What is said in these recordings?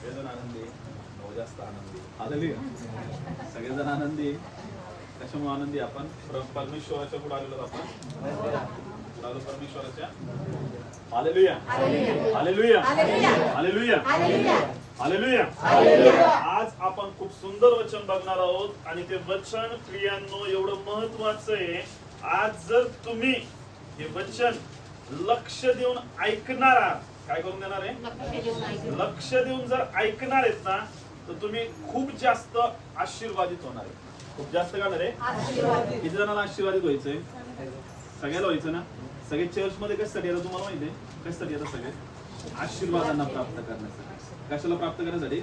सगळेजण आनंदी, भाऊ जास्त आनंदी. हालेलुया. सगळेजण आनंदी. कशामुळे आनंदी? आपण परमेश्वराच्या पुढे आलेलो आपण आलो परमेश्वराच्या. Hallelujah, hallelujah, hallelujah, hallelujah. आज आपण खूप सुंदर वचन बघणार आहोत आणि ते वचन प्रियांनो एवढं महत्वाचं आहे. आज जर तुम्ही हे वचन लक्ष देऊन ऐकणार आहात, काय करून देणार आहे? लक्ष देऊन जर ऐकणार आहेत ना, तर तुम्ही खूप जास्त आशीर्वादित होणार आहे. खूप जास्त काय होणार आहे? किती जणांना आशीर्वादित व्हायचंय? सगळ्याला व्हायचं ना? सगळे चर्च मध्ये कशासाठी येतात तुम्हाला माहिती आहे? कशासाठी येतात सगळे? आशीर्वादांना प्राप्त करण्यासाठी. कशाला प्राप्त करण्यासाठी?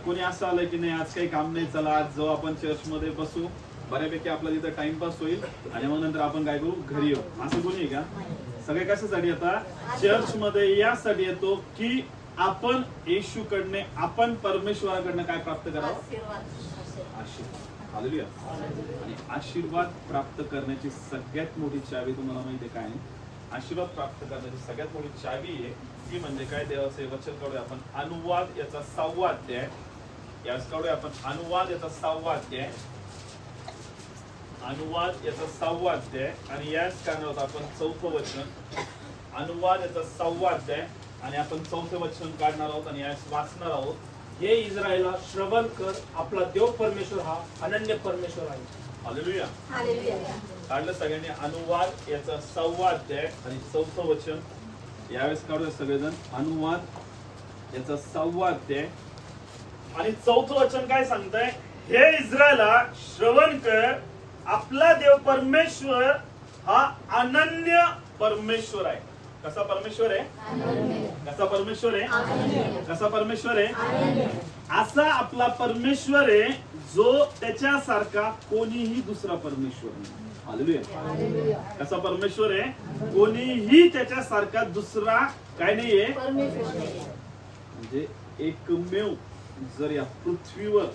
कोणी असं आलंय की नाही आज काही काम नाही, चला आज जाऊ आपण चर्च मध्ये बसू, बऱ्यापैकी आपला तिथं टाइमपास होईल आणि मग नंतर आपण काय करू, घरी येऊ, असं कोणी आहे का? सगळे कशासाठी येतात? चर्च मध्ये यासाठी येतो की आपण येशूकडने, आपण परमेश्वराकडनं काय प्राप्त करावं? आशीर्वाद. हालेलुया. आणि आशीर्वाद प्राप्त करण्याची सगळ्यात मोठी चावी तुम्हाला माहिती आहे काय? आशीर्वाद प्राप्त करण्याची सगळ्यात मोठी चावी आहे ती म्हणजे काय? देवाचे वचन काढूया आपण अनुवाद याचा 6वा अध्याय. याच काढूया आपण अनुवाद याचा 6वा अध्याय. अनुवाद याचा 6वा अध्याय आणि याच कानावर आपण 4थं वचन. अनुवाद याचा 6वा अध्याय आणि आपण 4थं वचन काढणार आहोत आणि यास वाचणार आहोत. हे इस्रायला श्रवण कर, आपला देव परमेश्वर हा अनन्य परमेश्वर आहे. हालेलुया. हालेलुया. काढलं सगळ्यांनी अनुवाद याचा 6वा अध्याय आणि 4थं वचन. यावेळेस काढूया सगळेजण अनुवाद याचा 6वा अध्याय आणि 4थं वचन काय सांगताय? हे इस्रायला श्रवण कर, आपला देव परमेश्वर हा अनन्य परमेश्वर आहे. कसा परमेश्वर आहे? कसा परमेश्वर आहे? कसा परमेश्वर आहे? असा आपला परमेश्वर आहे जो त्याच्यासारखा कोणीही दुसरा परमेश्वर नाही. हालेलुया. कसा परमेश्वर आहे? कोणीही त्याच्यासारखा दुसरा काय नाहीये. म्हणजे एकमेव जर या पृथ्वीवर,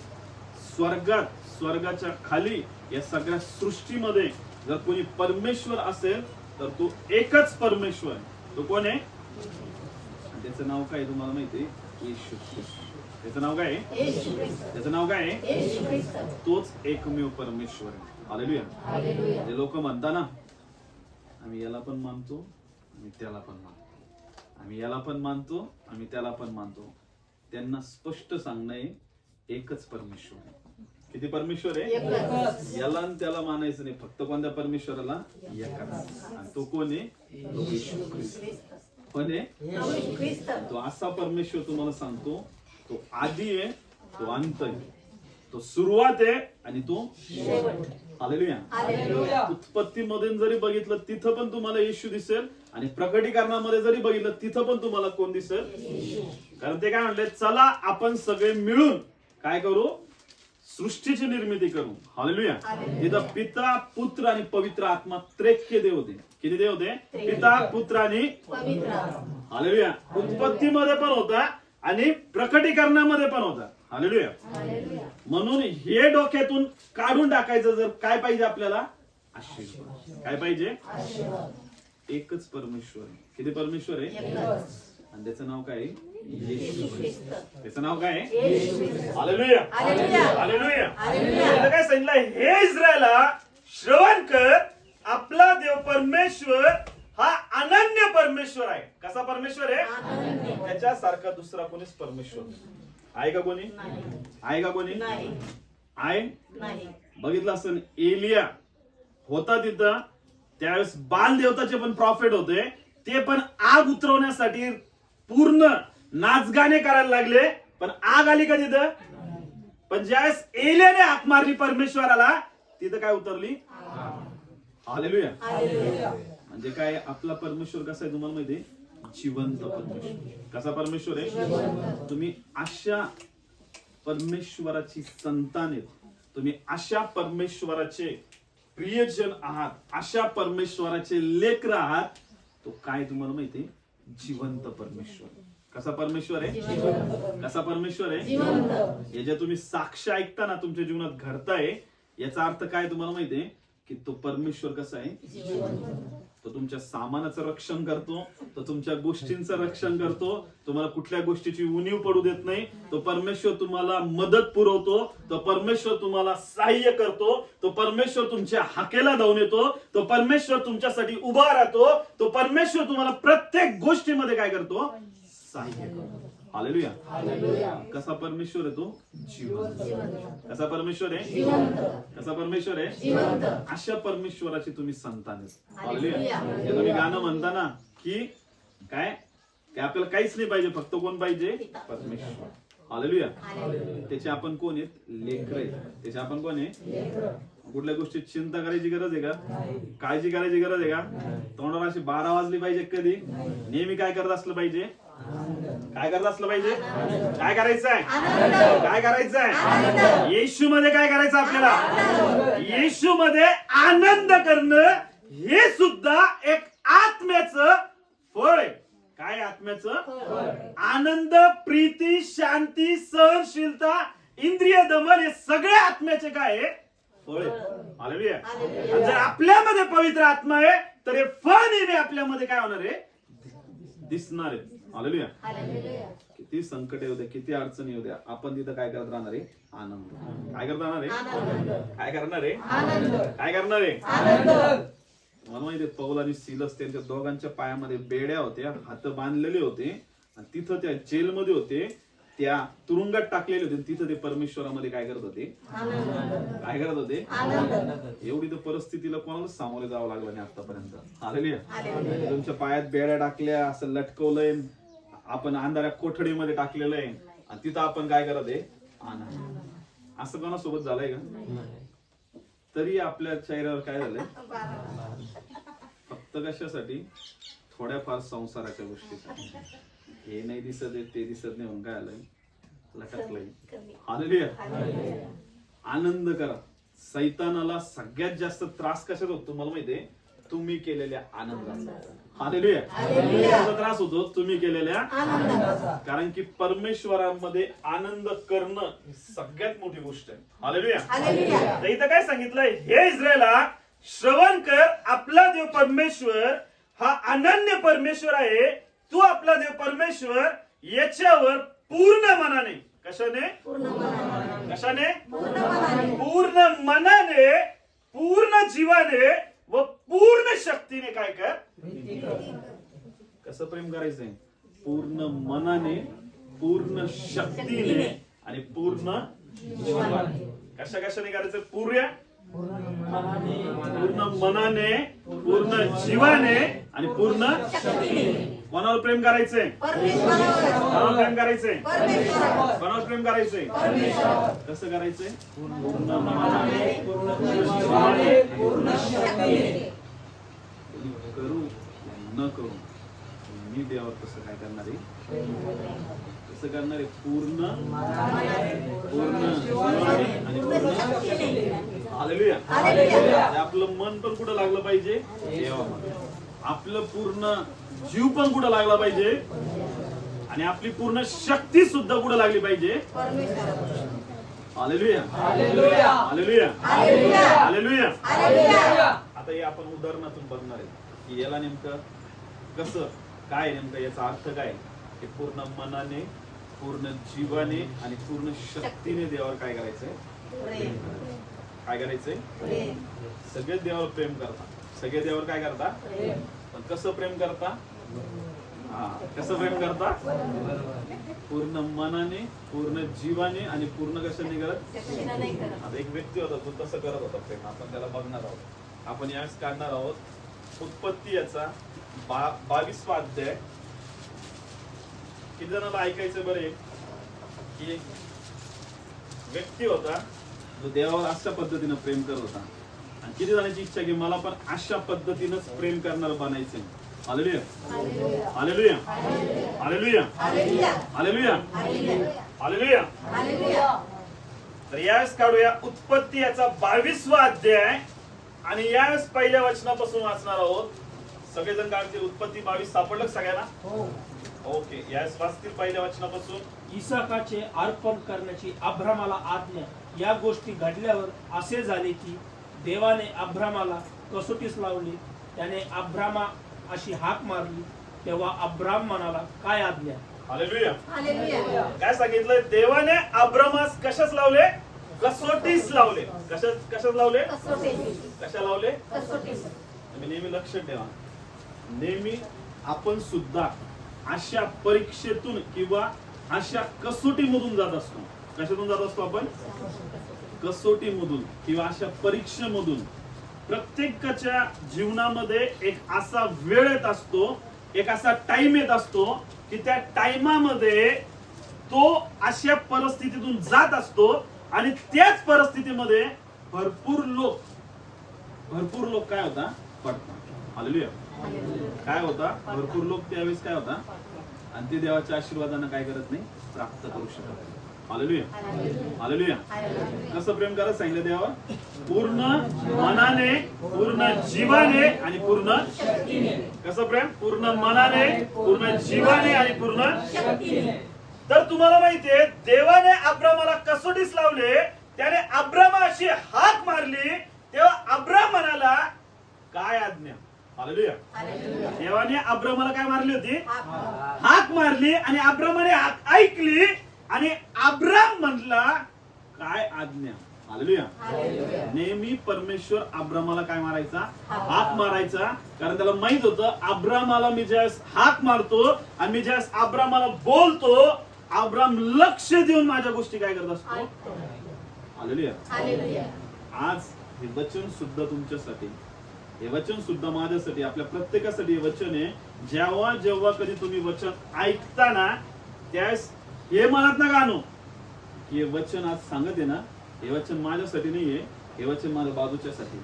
स्वर्गात, स्वर्गाच्या खाली या सगळ्या सृष्टीमध्ये जर कोणी परमेश्वर असेल तर तो एकच परमेश्वर आहे. तो कोण आहे? त्याचं नाव काय तुम्हाला माहिती आहे? येशू ख्रिस्त. त्याचं नाव काय आहे? त्याचं नाव काय आहे? तोच एकमेव परमेश्वर आहे. हालेलुया. जे लोक म्हणतात ना, आम्ही याला पण मानतो, आम्ही त्याला पण मानतो, आम्ही याला पण मानतो, आम्ही त्याला पण मानतो, त्यांना स्पष्ट सांगणं आहे एकच परमेश्वर आहे. किती परमेश्वर आहे? याला आणि त्याला मानायचं नाही, फक्त कोणत्या परमेश्वराला? एकाच. आणि तो कोण आहे? तो येशू ख्रिस्त. कोण आहे? तो असा परमेश्वर तुम्हाला सांगतो, तो आदी आहे, तो अंत आहे, तो सुरुवात आहे आणि तो शेवट. हालेलुया. उत्पत्तीमध्ये जरी बघितलं तिथं पण तुम्हाला येशू दिसेल आणि प्रकटीकरणामध्ये जरी बघितलं तिथं पण तुम्हाला कोण दिसेल? कारण ते काय म्हणले? चला आपण सगळे मिळून काय करू? सृष्टीची निर्मिती करू. हालेलुया. तिथं पिता, पुत्र आणि पवित्र आत्मा त्रेक्य देव होते. किती देव होते? पिता, पुत्र आणि हालेलुया. उत्पत्तीमध्ये पण होता आणि प्रकटीकरणामध्ये पण होता. हालेलुया. म्हणून हे डोक्यातून काढून टाकायचं. जर काय पाहिजे आपल्याला? आशीर्वाद. काय पाहिजे? एकच परमेश्वर. किती परमेश्वर आहे? आणि त्याचं नाव काय आहे? येशू ख्रिस्त. त्याचं नाव काय आहे? हालेलुया. हालेलुया. काय सांगितलं? हे इस्रायला श्रवण कर, आपला देव परमेश्वर हा अनन्य परमेश्वर आहे. कसा परमेश्वर आहे? त्याच्यासारखा दुसरा कोणीच परमेश्वर आहे का? कोणी आहे का? कोणी आहे? बघितलं असं एलिया होता तिथं, त्यावेळेस बाल देवताचे पण प्रॉफिट होते, ते पण आग उतरवण्यासाठी पूर्ण नाचगाणे करायला लागले, पण आग आली का तिथं? पण ज्यावेळेस एलियाने हाक मारली परमेश्वराला, तिथं काय उतरली? हालेलुया. म्हणजे काय? आपला परमेश्वर कसा आहे तुम्हाला माहिती आहे? जिवंत परमेश्वर. कसा परमेश्वर आहे? तुम्ही अशा परमेश्वराची संतान आहेत, तुम्ही अशा परमेश्वराचे प्रियजन आहात, अशा परमेश्वराचे लेकर आहात. तो काय तुम्हाला माहिती आहे? जिवंत परमेश्वर. कसा परमेश्वर आहे? कसा परमेश्वर आहे? याच्या तुम्ही साक्ष ऐकताना तुमच्या जीवनात घडताय, याचा अर्थ काय तुम्हाला माहिती आहे? की तो परमेश्वर कसा आहे? तो तुमच्या सामानाचं रक्षण करतो, तो तुमच्या गोष्टींचं रक्षण करतो, तुम्हाला कुठल्या गोष्टीची उणीव पडू देत नाही. तो परमेश्वर तुम्हाला मदत पुरवतो, तो परमेश्वर तुम्हाला सहाय्य करतो, तो परमेश्वर तुमच्या हाकेला धावून येतो, तो परमेश्वर तुमच्यासाठी उभा राहतो, तो परमेश्वर तुम्हाला प्रत्येक गोष्टीमध्ये काय करतो? सहाय्य करतो. हालेलुया. कसा परमेश्वर आहे तो? जिवंत. कसा परमेश्वर आहे? कसा परमेश्वर आहे? अशा परमेश्वराची तुम्ही संतान आहे. हालेलुया. हे तुम्ही गाणं म्हणता ना की काय आपल्याला काहीच नाही पाहिजे, फक्त कोण पाहिजे? परमेश्वर. हालेलुया. त्याचे आपण कोण आहेत? लेकरं आहेत. त्याचे आपण कोण आहे? कुठल्या गोष्टीत चिंता करायची गरज आहे का? काळजी करायची गरज आहे का? तोंडाला अशी 12 वाजली पाहिजे कधी? नेहमी काय करत असलं पाहिजे? काय करत असलं पाहिजे? काय करायचंय? काय करायचंय? येशू मध्ये काय करायचं आपल्याला? येशू मध्ये आनंद करणं हे सुद्धा एक आत्म्याचं फळ आहे. काय आत्म्याचं? आनंद, प्रीती, शांती, सहनशीलता, इंद्रिय दमन हे सगळे आत्म्याचे काय आहे? फळ आहे. हालेलुया. आणि जर आपल्यामध्ये पवित्र आत्मा आहे तर हे फळ नेहमी आपल्यामध्ये काय होणार आहे? दिसणार आहे. हालेलुया. किती संकट येऊ द्या, किती अडचणी येऊ द्या, आपण तिथं काय करत राहणार आहे? आनंद. काय करत राहणार आहे? काय करणार आहे? काय करणार आहे? मला माहिती आहे पौल आणि सिलस त्यांच्या दोघांच्या पायामध्ये बेड्या होत्या, हात बांधलेले होते आणि तिथं त्या जेलमध्ये होते, त्या तुरुंगात टाकलेले होते, तिथं ते परमेश्वरामध्ये काय करत होते? काय करत होते? एवढी तर परिस्थितीला कोणाला सामोरे जावं लागलं नाही आतापर्यंत. हालेलुया. तुमच्या पायात बेड्या टाकल्या, असं लटकवलंय, आपण अंधाऱ्या कोठडीमध्ये टाकलेलं आहे आणि तिथं आपण काय करत आहे? आनंद. असं कोणासोबत झालंय का? तरी आपल्या चेहऱ्यावर काय झालंय? फक्त कशासाठी? थोड्याफार संसाराच्या गोष्टीसाठी. हे नाही दिसत आहे, ते दिसत नाही म्हणून काय आलंय? लटकलंय. हालेलुया. आनंद करा. सैतानाला सगळ्यात जास्त त्रास कशाचा होतो तुम्हाला माहितीये? तुम्ही केलेल्या आनंदाचा. हालेलुया. कशाचा त्रास होतो? तुम्ही केलेल्या आनंदाचा. कारण की परमेश्वरामध्ये आनंद करणं ही सगळ्यात मोठी गोष्ट आहे. हालेलुया. तर इथं काय सांगितलंय? हे इस्रायला श्रवण कर, आपला देव परमेश्वर हा अनन्य परमेश्वर आहे. तू आपला देव परमेश्वर याच्यावर पूर्ण मनाने, कशाने? कशाने? पूर्ण मनाने, पूर्ण जीवाने व पूर्ण शक्तीने काय कर? कसं प्रेम करायचंय? पूर्ण मनाने, पूर्ण शक्तीने आणि पूर्ण जीवाने. कशाने करायचं? पूर्ण मनाने, पूर्ण जीवाने आणि पूर्ण शक्तीने. कोणावर प्रेम करायचंय? कोणावर प्रेम करायचंय? कोणावर प्रेम करायचंय? कसं करायचंय? पूर्ण मनाने, पूर्ण जीवाने, पूर्ण शक्तीने. करू न करू मी देवावर कसं काय करणार आहे? कसं करणार आहे? पूर्ण जीवाने आणि पूर्ण शक्तीने. हालेलुया. आपलं मन पण कुठं लागलं पाहिजे? देवामध्ये. आपलं पूर्ण जीव पण कुठं लागला पाहिजे आणि आपली पूर्ण शक्ती सुद्धा कुठं लागली पाहिजे? हालेलुया. हालेलुया. हालेलुया. आता हे आपण उदाहरणातून बघणार आहे की याला नेमकं कसं काय, नेमकं याचा अर्थ काय? की पूर्ण मनाने, पूर्ण जीवाने आणि पूर्ण शक्तीने देवावर काय करायचंय? काय करायचंय? सगळे देवावर प्रेम करतात. सगळे देवावर काय करता? पण कसं प्रेम करता? कसं प्रेम करता? पूर्ण मनाने, पूर्ण जीवाने आणि पूर्ण कशाने करत? आता एक व्यक्ती होता, तो तसं करत होता प्रेम. आपण त्याला बघणार आहोत. आपण यावेळेस काढणार आहोत उत्पत्ती याचा 22वा अध्याय. किती जणांना ऐकायचं बरे? की व्यक्ती होता जो देवावर अशा पद्धतीनं प्रेम करत होता आणि किती जणांची इच्छा की मला पण अशा पद्धतीनंच प्रेम करणार बनायचंय. Hallelujah. Hallelujah. Hallelujah. Hallelujah. Hallelujah. तर यावेळेस काढूया उत्पत्ती याचा 22वा अध्याय आणि यावेळेस पहिल्या वचनापासून वाचणार आहोत. सगळेजण काढतील. उत्पत्ती 22 सापडलं सगळ्यांना? ओके. यावेळेस वाचतील पहिल्या वचनापासून. इसाकाचे अर्पण करण्याची अब्रामाला आज्ञा. या गोष्टी घडल्यावर असे झाले की देवाने अब्रामाला कसोटीस लावले. त्याने अब्रामा अशी हाक मारली, तेव्हा अब्राम म्हणाला, काय आज्ञा? हालेलुया. हालेलुया. काय सांगितलंय देवाने अब्रामास कशाच लावले? कसोटीस लावले. कशाच लावले? कशा लावले? तुम्ही नेहमी लक्ष ठेवा, नेहमी आपण सुद्धा अशा परीक्षेतून किंवा अशा कसोटीमधून जात असतो. कशातून जात असतो आपण? कसोटीमधून किंवा अशा परीक्षेमधून. प्रत्येकाच्या जीवनामध्ये एक असा वेळ येत असतो, एक असा टाइम येत असतो की त्या टाइमामध्ये तो अशा परिस्थितीतून जात असतो आणि त्याच परिस्थितीमध्ये भरपूर लोक काय होता? पडतात. हालेलुया. काय होता? भरपूर लोक त्यावेळेस काय होता? आणि ते देवाच्या आशीर्वादानं काय करत नाही? प्राप्त करू शकत. हालेलुया. हालेलुया. कसं प्रेम करत सांगितलं देवावर? पूर्ण मनाने, पूर्ण जीवाने आणि पूर्ण शक्तीने. कसं प्रेम? पूर्ण मनाने, पूर्ण जीवाने आणि पूर्ण शक्तीने. तर तुम्हाला माहितीये देवाने अब्रामाला कसोटीस लावले, त्याने अब्रामा अशी हाक मारली, तेव्हा अब्राम म्हणाला, काय आज्ञा? हालेलुया. देवाने अब्रामाला काय मारली होती? हाक मारली आणि अब्रामाने हाक ऐकली आणि अब्राम म्हटला, काय आज्ञा? हालेलुया. नेहमी परमेश्वर अब्रामाला काय मारायचा? हाक मारायचा. कारण त्याला माहित होतं अब्रामाला मी ज्यावेळेस हाक मारतो आणि मी ज्यावेळेस अब्रामाला बोलतो, अब्राम लक्ष देऊन माझ्या गोष्टी काय करत असतो. हालेलुया. आज हे वचन सुद्धा तुमच्यासाठी, हे वचन सुद्धा माझ्यासाठी, आपल्या प्रत्येकासाठी हे वचन आहे. जेव्हा जेव्हा कधी तुम्ही वचन ऐकताना त्यावेळेस हे मनात नका आणू की हे वचन आज सांगत आहे ना, हे वचन माझ्यासाठी नाहीये, हे वचन माझ्या बाजूच्यासाठी.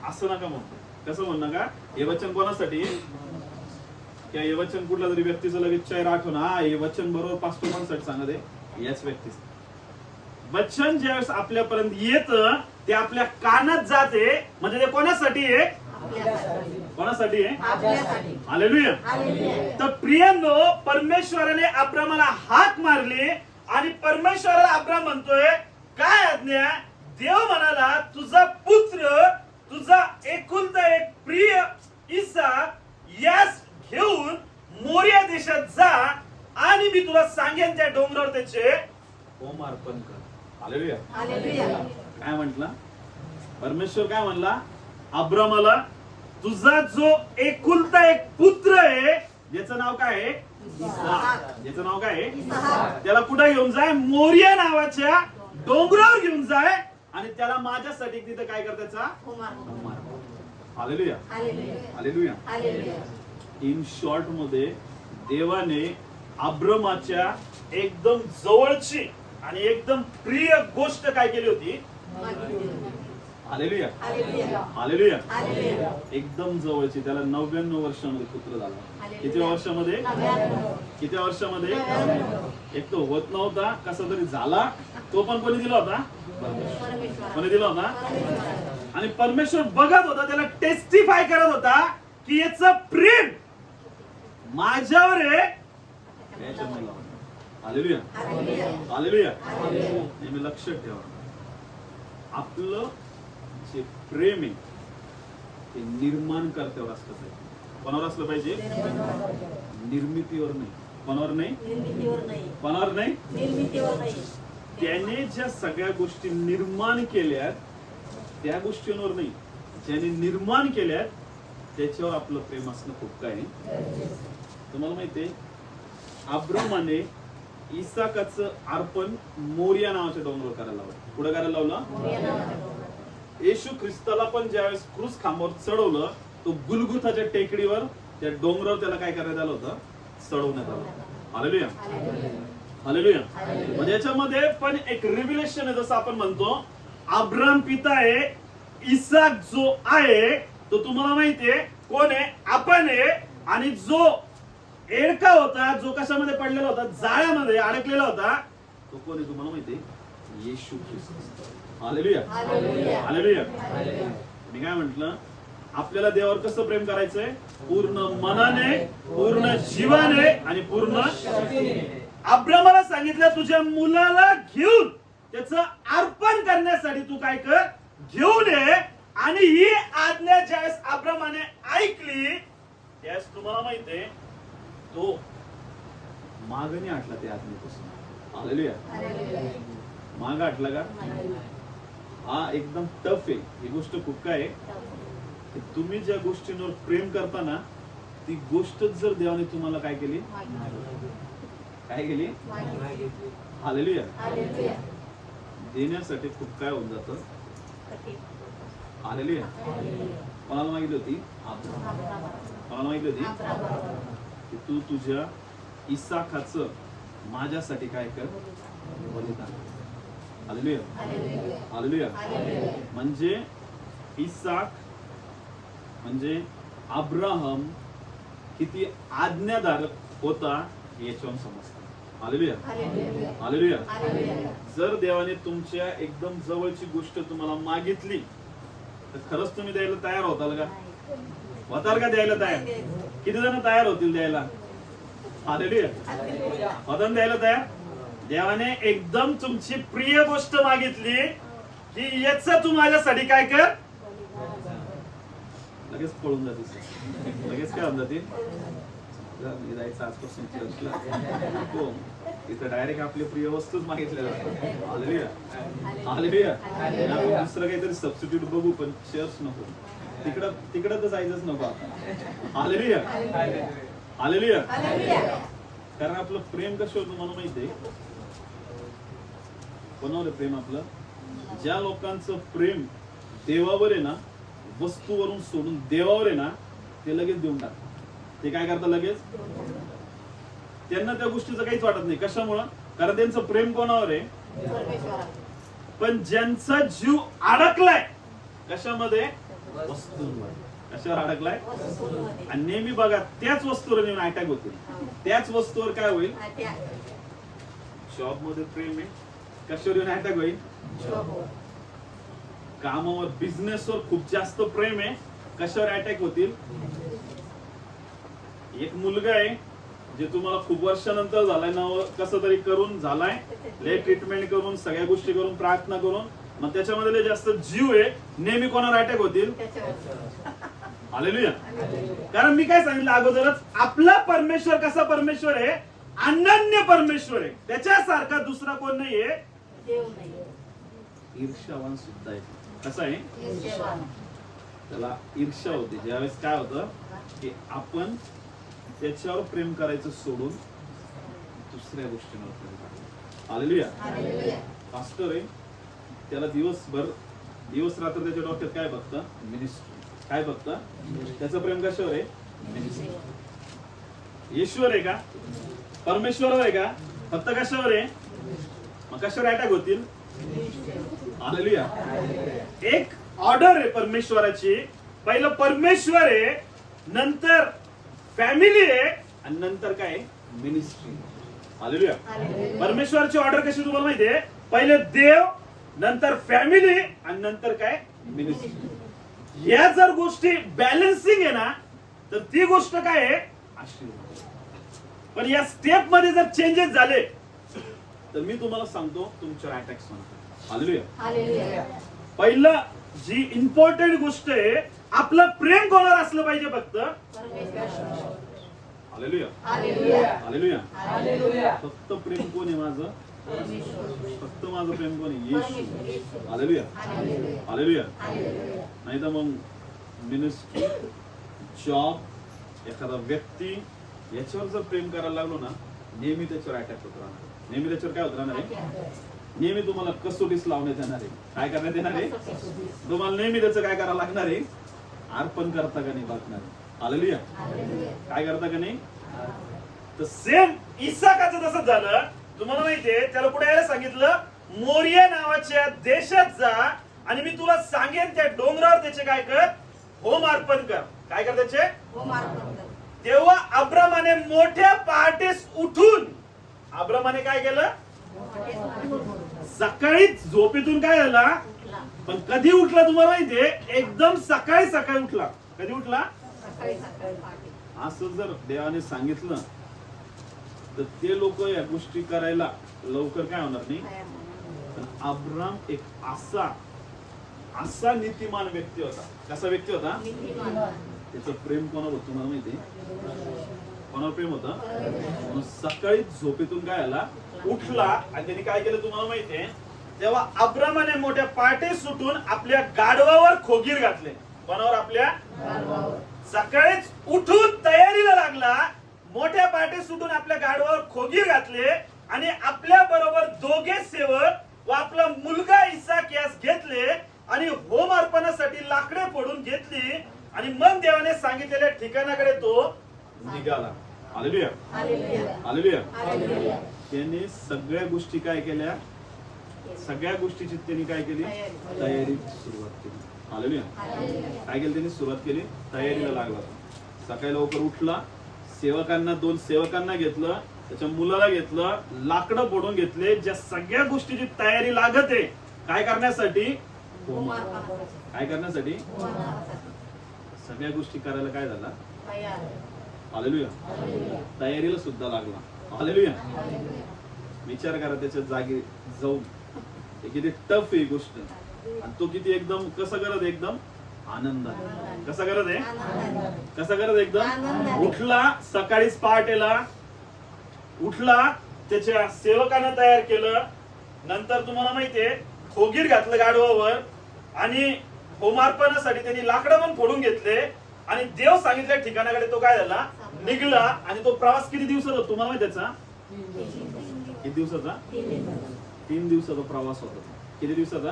असं नका म्हणतो. कसं म्हण नका? हे वचन कोणासाठी? किंवा हे वचन कुठल्या तरी व्यक्तीचं लगेच चेहरा आठवण, हा हे वचन बरोबर पास्टर कोणासाठी सांगत आहे? याच व्यक्तीच. वचन ज्यावेळेस आपल्यापर्यंत येतं ते आपल्या कानात जाते, म्हणजे ते कोणासाठी आहे? कोणासाठी आहे? हालेलुया. तर प्रियांनो, परमेश्वराने अब्रामाला हाक मारली आणि परमेश्वराला अब्राम म्हणतोय, काय आज्ञा? देव म्हणाला, तुझा पुत्र, तुझा एकुलता एक प्रिय इसाक यास घेऊन मोरिया देशात जा आणि मी तुला सांगेन त्या डोंगरावर त्याचे होम अर्पण कर. हालेलुया. काय म्हटलं? परमेश्वर काय म्हणला अब्रामाला? तुझा जो एकुलता एक पुत्र आहे, ज्याचं नाव काय आहे? ज्याचं नाव काय आहे? त्याला कुठे घेऊन जाय? मोरिया नावाच्या डोंगरावर घेऊन जाय आणि त्याला माझ्यासाठी तिथं काय कर? त्याचा हालेलुया. हालेलुया. इन शॉर्ट मध्ये देवाने अब्रामाच्या एकदम जवळची आणि एकदम प्रिय गोष्ट काय केली होती? हालेलुया. हालेलुया. एकदम जवळची. त्याला 99 वर्षामध्ये पुत्र झाला. किती वर्षामध्ये? किती वर्षामध्ये? एक तो होत नव्हता, कसा तरी झाला. तो पण कोणी दिला होता? कोणी दिला होता? आणि परमेश्वर बघत होता, त्याला टेस्टिफाय करत होता की याचं प्रेम माझ्यावर आहे. हालेलुया. हालेलुया. नेहमी लक्षात ठेवा, आपलं जे प्रेम आहे ते निर्माण करत्यावर असलं पाहिजे. कोणावर असलं पाहिजे? निर्मितीवर नाही. कोणावर नाही? कोणावर नाही? त्याने ज्या सगळ्या गोष्टी निर्माण केल्यात त्या गोष्टींवर नाही, ज्याने निर्माण केल्यात त्याच्यावर आपलं प्रेम असणं खूप काय. तुम्हाला माहितीये अब्रामाने इसाकाचं अर्पण मोरिया नावाच्या डोंगरावर करायला लावलं. कुठं करायला लावलं? येशू ख्रिस्ताला पण ज्यावेळेस क्रूस खांबावर चढवलं, तो गुलगुथाच्या टेकडीवर त्या डोंगरावर त्याला काय करण्यात आलं होतं? चढवण्यात आलं. हालेलुया. हालेलुया. म्हणजे याच्यामध्ये पण एक रिव्हिलेशन आहे. जसं आपण म्हणतो अब्राम पिता आहे, इसाक जो आहे तो तुम्हाला माहितीये कोण आहे? आपण आहे. आणि जो एडका होता, जो कशामध्ये पडलेला होता? जाळ्यामध्ये अडकलेला होता, तो कोण आहे तुम्हाला माहितीये? येशू ख्रिस्त. हालेलुया. हालेलुया. मी काय म्हंटल? आपल्याला देवावर कसं प्रेम करायचंय? पूर्ण मनाने, पूर्ण जीवाने आणि पूर्ण शक्तीने. अब्रामाला सांगितलं तुझ्या मुलाला घेऊन त्याचं अर्पण करण्यासाठी तू काय कर? घेऊन ये आणि ही आज्ञा ज्यावेळेस अब्रामाने ऐकली त्यावेळेस तुम्हाला माहितीये तो मागणी आटला त्या आज्ञेपासून. हालेलुया. माग आटला का? हा एकदम टफ आहे ही गोष्ट. खूप काय आहे की तुम्ही ज्या गोष्टींवर प्रेम करता ना ती गोष्टच जर देवाने तुम्हाला काय केली काय केली हालेलुया देण्यासाठी खूप काय होऊन जातं. हालेलुया. कोणाला मागितली होती? कोणाला मागितली होती की तू तुझ्या इसाकाचं माझ्यासाठी काय कर बलिदान. हालेलुया. हालेलुया. म्हणजे इसाक म्हणजे अब्राहम किती आज्ञाधारक होता याच्यावरून समजतं. हालेलुया. हालेलुया. जर देवाने तुमच्या एकदम जवळची गोष्ट तुम्हाला मागितली तर खरंच तुम्ही द्यायला तयार होताल का? होताल का द्यायला तयार? किती जण तयार होतील द्यायला? हालेलुया. होता द्यायला तयार? देवाने एकदम तुमची प्रिय गोष्ट मागितली की याच तू माझ्यासाठी काय कर, लगेच पळून जाते. लगेच काय होऊन जाते? जायचं आजपासून चर्चला हो इथं डायरेक्ट आपली प्रिय वस्तूच मागितल्या जातात. हालेलुया. हालेलुया. आपण दुसरं काहीतरी सबस्टिट्यूट बघू पण शेअर्स नको. तिकडं तर जायचंच नको आपण. हालेलुया. हालेलुया. कारण आपलं प्रेम कसं होतं मला माहितीये कोणावर प्रेम आपलं? ज्या लोकांचं प्रेम देवावर आहे ना वस्तूवरून सोडून देवावर आहे ना ते लगेच देऊन टाकतात. ते काय करतात लगेच? त्यांना त्या गोष्टीचं काहीच वाटत नाही. कशामुळं? कारण त्यांचं प्रेम कोणावर आहे? पण ज्यांचा जीव अडकलाय कशामध्ये? वस्तूंवर. कशावर अडकलाय? आणि नेहमी बघा त्याच वस्तूवर नेहमी अटॅक होतील. त्याच वस्तूवर काय होईल? जॉब मध्ये प्रेम आहे कशावर येऊन अटॅक होईल? कामावर बिझनेसवर खूप जास्त प्रेम आहे कशावर अटॅक होतील? एक मुलगा आहे जे तुम्हाला खूप वर्षानंतर झालाय ना कसं तरी करून झालाय ले ट्रीटमेंट करून सगळ्या गोष्टी करून प्रार्थना करून मग त्याच्यामध्ये जास्त जीव आहे नेहमी कोणावर अटॅक होतील? हालेलुया. कारण मी काय सांगितलं अगोदरच आपला परमेश्वर कसा परमेश्वर आहे? अनन्य परमेश्वर आहे. त्याच्यासारखा दुसरा कोण नाहीये. ईर्ष्यावान सुद्धा आहे. कसा आहे? त्याला ईर्ष्या होते. ज्यावेळेस काय होतं की आपण त्याच्यावर प्रेम करायचं सोडून दुसऱ्या गोष्टींवर प्रेम करायचं. हालेलुया. पास्टर आहे त्याला दिवस रात्र त्याच्या डोक्यात काय बघतं? मिनिस्ट्री. काय बघतं? त्याचं प्रेम कशावर आहे? मिनिस्ट्री. ईश्वर आहे का? परमेश्वरावर आहे का? फक्त कशावर आहे? मग कशावर अटॅक होतील? हालेलुया. एक ऑर्डर आहे परमेश्वराची. पहिलं परमेश्वर आहे नंतर फॅमिली आहे आणि नंतर काय? मिनिस्ट्री. हालेलुया. परमेश्वराची ऑर्डर कशी तुम्हाला माहितीये? पहिले देव नंतर फॅमिली आणि नंतर काय? मिनिस्ट्री. या जर गोष्टी बॅलन्सिंग आहे ना तर ती गोष्ट काय आहे? आशीर्वाद. पण या स्टेप मध्ये जर चेंजेस झाले तर मी तुम्हाला सांगतो तुमच्यावर अटॅक्स होणार. हालेलुया. पहिलं जी इम्पॉर्टंट गोष्ट आहे आपलं प्रेम कोणावर असलं पाहिजे? फक्त हालेलुया. हालेलुया. फक्त प्रेम कोण आहे माझं? फक्त माझं प्रेम कोण आहे? येशू. हालेलुया. हालेलुया. नाही तर मग मिनिस्ट्री जॉब एखादा व्यक्ती याच्यावर जर प्रेम करायला लागलो ना नेहमी त्याच्यावर अटॅक होत राहणार. नेहमी त्याच्यावर काय होत राहणार आहे? नेहमी तुम्हाला कसोटीस लावण्यात येणार आहे. काय करण्यात येणार आहे? तुम्हाला नेहमी त्याचं काय करावं लागणार आहे? अर्पण करता का नाही बघणार. हालेलुया. काय करता का नाही? तर सेम इसाकाचं तसंच झालं. तुम्हाला माहितीये त्याला पुढे यायला सांगितलं मोरिया नावाच्या देशात जा आणि मी तुला सांगेन त्या डोंगरावर त्याचे काय कर? होम अर्पण कर. काय कर त्याचे? होम अर्पण कर. तेव्हा अब्रामाने मोठ्या पहाटेस उठून अब्रामाने काय केलं? सकाळी झोपेतून काय झाला? पण कधी उठला तुम्हाला माहितीये? एकदम सकाळी सकाळी उठला. कधी उठला? असं जर देवाने सांगितलं तर ते लोक या गोष्टी करायला लवकर काय होणार नाही. पण अब्राम एक असा असा नीतिमान व्यक्ती होता. कसा व्यक्ती होता? त्याचं प्रेम कोणावर होतं तुम्हाला माहिती? कोणावर प्रेम होतं? म्हणून सकाळी झोपेतून काय आला, उठला आणि त्यांनी काय केलं तुम्हाला माहितीये? तेव्हा अब्रामाने मोठ्या पाटे सुटून आपल्या गाढवावर खोगीर घातले. कोणावर? आपल्या सकाळीच उठून तयारीला लागला, मोठ्या पाटे सुटून आपल्या गाढवावर खोगीर घातले आणि आपल्या बरोबर दोघे सेवक व आपला मुलगा इसाक यास घेतले आणि होम अर्पणासाठी लाकडे फोडून घेतली आणि मग देवाने सांगितलेल्या ठिकाणाकडे तो निघाला. Hallelujah, hallelujah. त्यांनी सगळ्या गोष्टी काय केल्या? सगळ्या गोष्टीची त्यांनी काय केली? तयारी सुरुवात केली. हालेलुया. काय केलं त्यांनी? सुरुवात केली, तयारीला लागला. सकाळी लवकर उठला, सेवकांना, 2 सेवकांना घेतलं, त्याच्या मुलाला घेतलं, लाकडं फोडून घेतले, ज्या सगळ्या गोष्टीची तयारी लागत आहे काय करण्यासाठी? काय करण्यासाठी? सगळ्या गोष्टी करायला काय झाला? हालेलुया. तयारीला सुद्धा लागला. हालेलुया. विचार करा त्याच्या जागी जाऊन, ते किती टफ आहे गोष्ट, आणि तो किती एकदम कसं करत? एकदम आनंदाने. कसा करत आहे? कसा करत? एकदम उठला, सकाळीच पहाटेला उठला, त्याच्या सेवकांना तयार केलं, नंतर तुम्हाला माहितीये खोगीर घातलं गाढवावर आणि होमार्पणासाठी त्यांनी लाकडं पण फोडून घेतले आणि देव सांगितल्या ठिकाणाकडे तो काय झाला? निघला. आणि तो प्रवास किती दिवसाचा होता तुम्हाला माहिती? त्याचा किती दिवसाचा? 3 दिवसाचा प्रवास होता. किती दिवसाचा?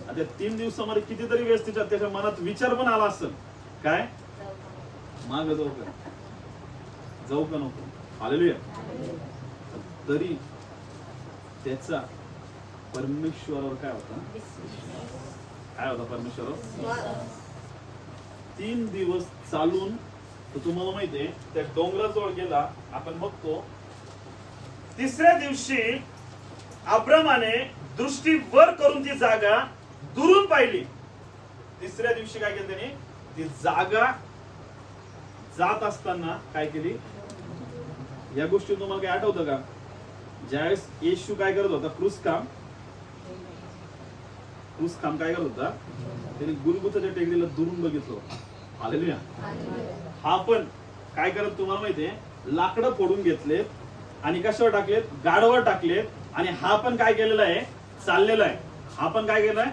आता 3 दिवसामध्ये कितीतरी वेळेस त्याच्या मनात विचार पण आला असेल, काय माग जाऊ का, जाऊ का नको? हालेलुया. तरी त्याचा परमेश्वरावर काय होता? काय होता परमेश्वरावर? 3 दिवस चालून तो तुम्हाला माहितीये त्या डोंगराजवळ गेला. आपण बघतो 3ऱ्या दिवशी अब्रामाने दृष्टी वर करून ती जागा दुरून पाहिली. 3ऱ्या दिवशी काय केलं त्याने? ती जागा जात असताना काय केली? या गोष्टी तुम्हाला काय आठवतं का? ज्यावेळेस येशू काय करत होता? क्रूस काम काय करत होता? त्याने गुलगुथाच्या टेकडीला दुरून बघितलं होतं. हालेलुया. हा पण काय करत तुम्हाला माहितीये? लाकडं फोडून घेतलेत आणि कशावर टाकलेत? गाढवावर टाकलेत. आणि हा पण काय केलेला आहे? चाललेला आहे. हा पण काय केलाय?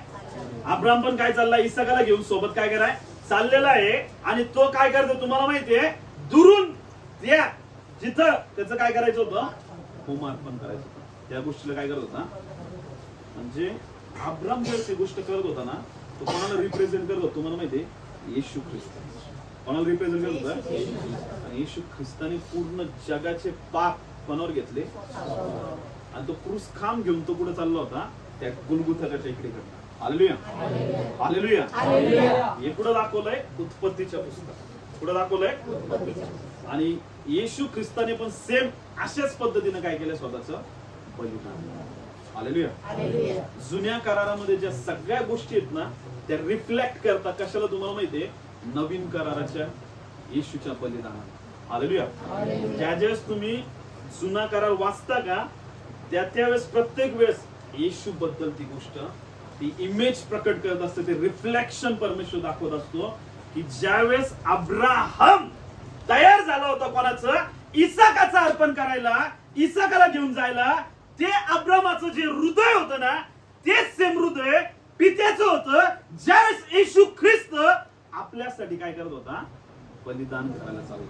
अब्राम पण काय चाललाय? इसाकाला घेऊन सोबत काय कराय? चाललेला आहे. आणि तो काय करतो तुम्हाला माहितीये? दुरून त्या जिथं त्याचं काय करायचं होतं? होमार्पण करायचं होतं. त्या गोष्टीला काय करत होता? म्हणजे अब्राम जर ती गोष्ट करत होता ना, तो कोणाला रिप्रेझेंट करत होता तुम्हाला माहितीये? येशू ख्रिस्त. कोणाला रिप्रेझेंट करत होता? आणि येशू ख्रिस्ताने पूर्ण जगाचे पाप कोणावर घेतले? आणि तो क्रूस खांब घेऊन तो कुठे चालला होता? त्या गुलगुथाच्या टेकडीकडे. Hallelujah, hallelujah. हे कुठं दाखवलंय? उत्पत्तीच्या पुस्तकात. कुठं दाखवलंय? आणि येशू ख्रिस्ताने पण सेम अशाच पद्धतीने काय केलं? स्वतःचं बलिदान. हालेलुया. जुन्या करारामध्ये ज्या सगळ्या गोष्टी आहेत ना, त्या रिफ्लेक्ट करतात कशाला तुम्हाला माहितीये? नवीन कराराच्या येशूच्या बलिदानाला. हालेलुया. ज्या ज्यावेळेस तुम्ही जुना करार वाचता का, त्यावेळेस प्रत्येक वेळेस येशू बद्दल ती गोष्ट, ती इमेज प्रकट करत असते, ते रिफ्लेक्शन परमेश्वर दाखवत असतो की ज्यावेळेस अब्राहम तयार झाला होता कोणाचं? इसाकाचं अर्पण करायला, इसाकाला घेऊन जायला, ते अब्रामाचं जे हृदय होतं ना, तेच सेम हृदय पित्याचं होतं. ज्यावेळेस येशू ख्रिस्त आपल्यासाठी काय करत होता? बलिदान करायला चालू.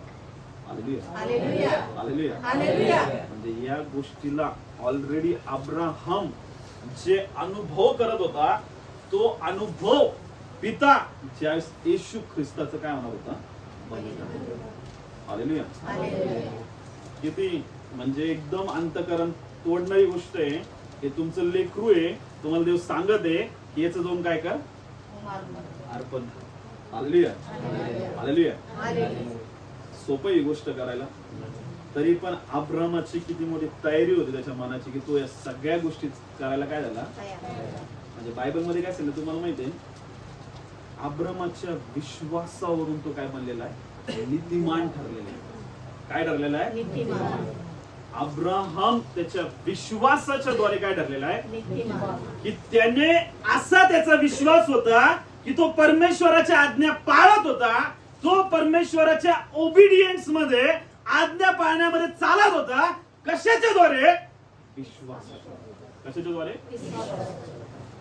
Hallelujah, hallelujah, hallelujah. म्हणजे या गोष्टीला ऑलरेडी अब्राहम जे अनुभव करत होता, तो अनुभव पिता ज्यावेळेस येशू ख्रिस्ताचं काय होणार होता? बलिदान. हालेलुया. किती म्हणजे एकदम अंतःकरण तोडणारी गोष्ट आहे. हे तुमचं लेकरू आहे, तुम्हाला देव सांगत आहे की याचं जाऊन काय कर? अर्पण. Hallelujah, hallelujah. सोपं ही गोष्ट करायला. तरी पण अब्रामाची किती मोठी तयारी होती त्याच्या मनाची की तो या सगळ्या गोष्टी करायला काय झाला? म्हणजे बायबल मध्ये काय सांगितलं तुम्हाला माहितीये? अब्रामाच्या विश्वासावरून तो काय बनलेला आहे? नीतिमान ठरलेला आहे. काय ठरलेला आहे? अब्राहम त्याच्या विश्वासाच्या द्वारे काय ठरलेला आहे की त्याने असा त्याचा विश्वास होता की तो परमेश्वराच्या आज्ञा पाळत होता, तो परमेश्वराच्या ओबिडियन्स मध्ये आज्ञा पाळण्यामध्ये चालत होता. कशाच्या द्वारे? विश्वासाच्या. कशाच्या द्वारे?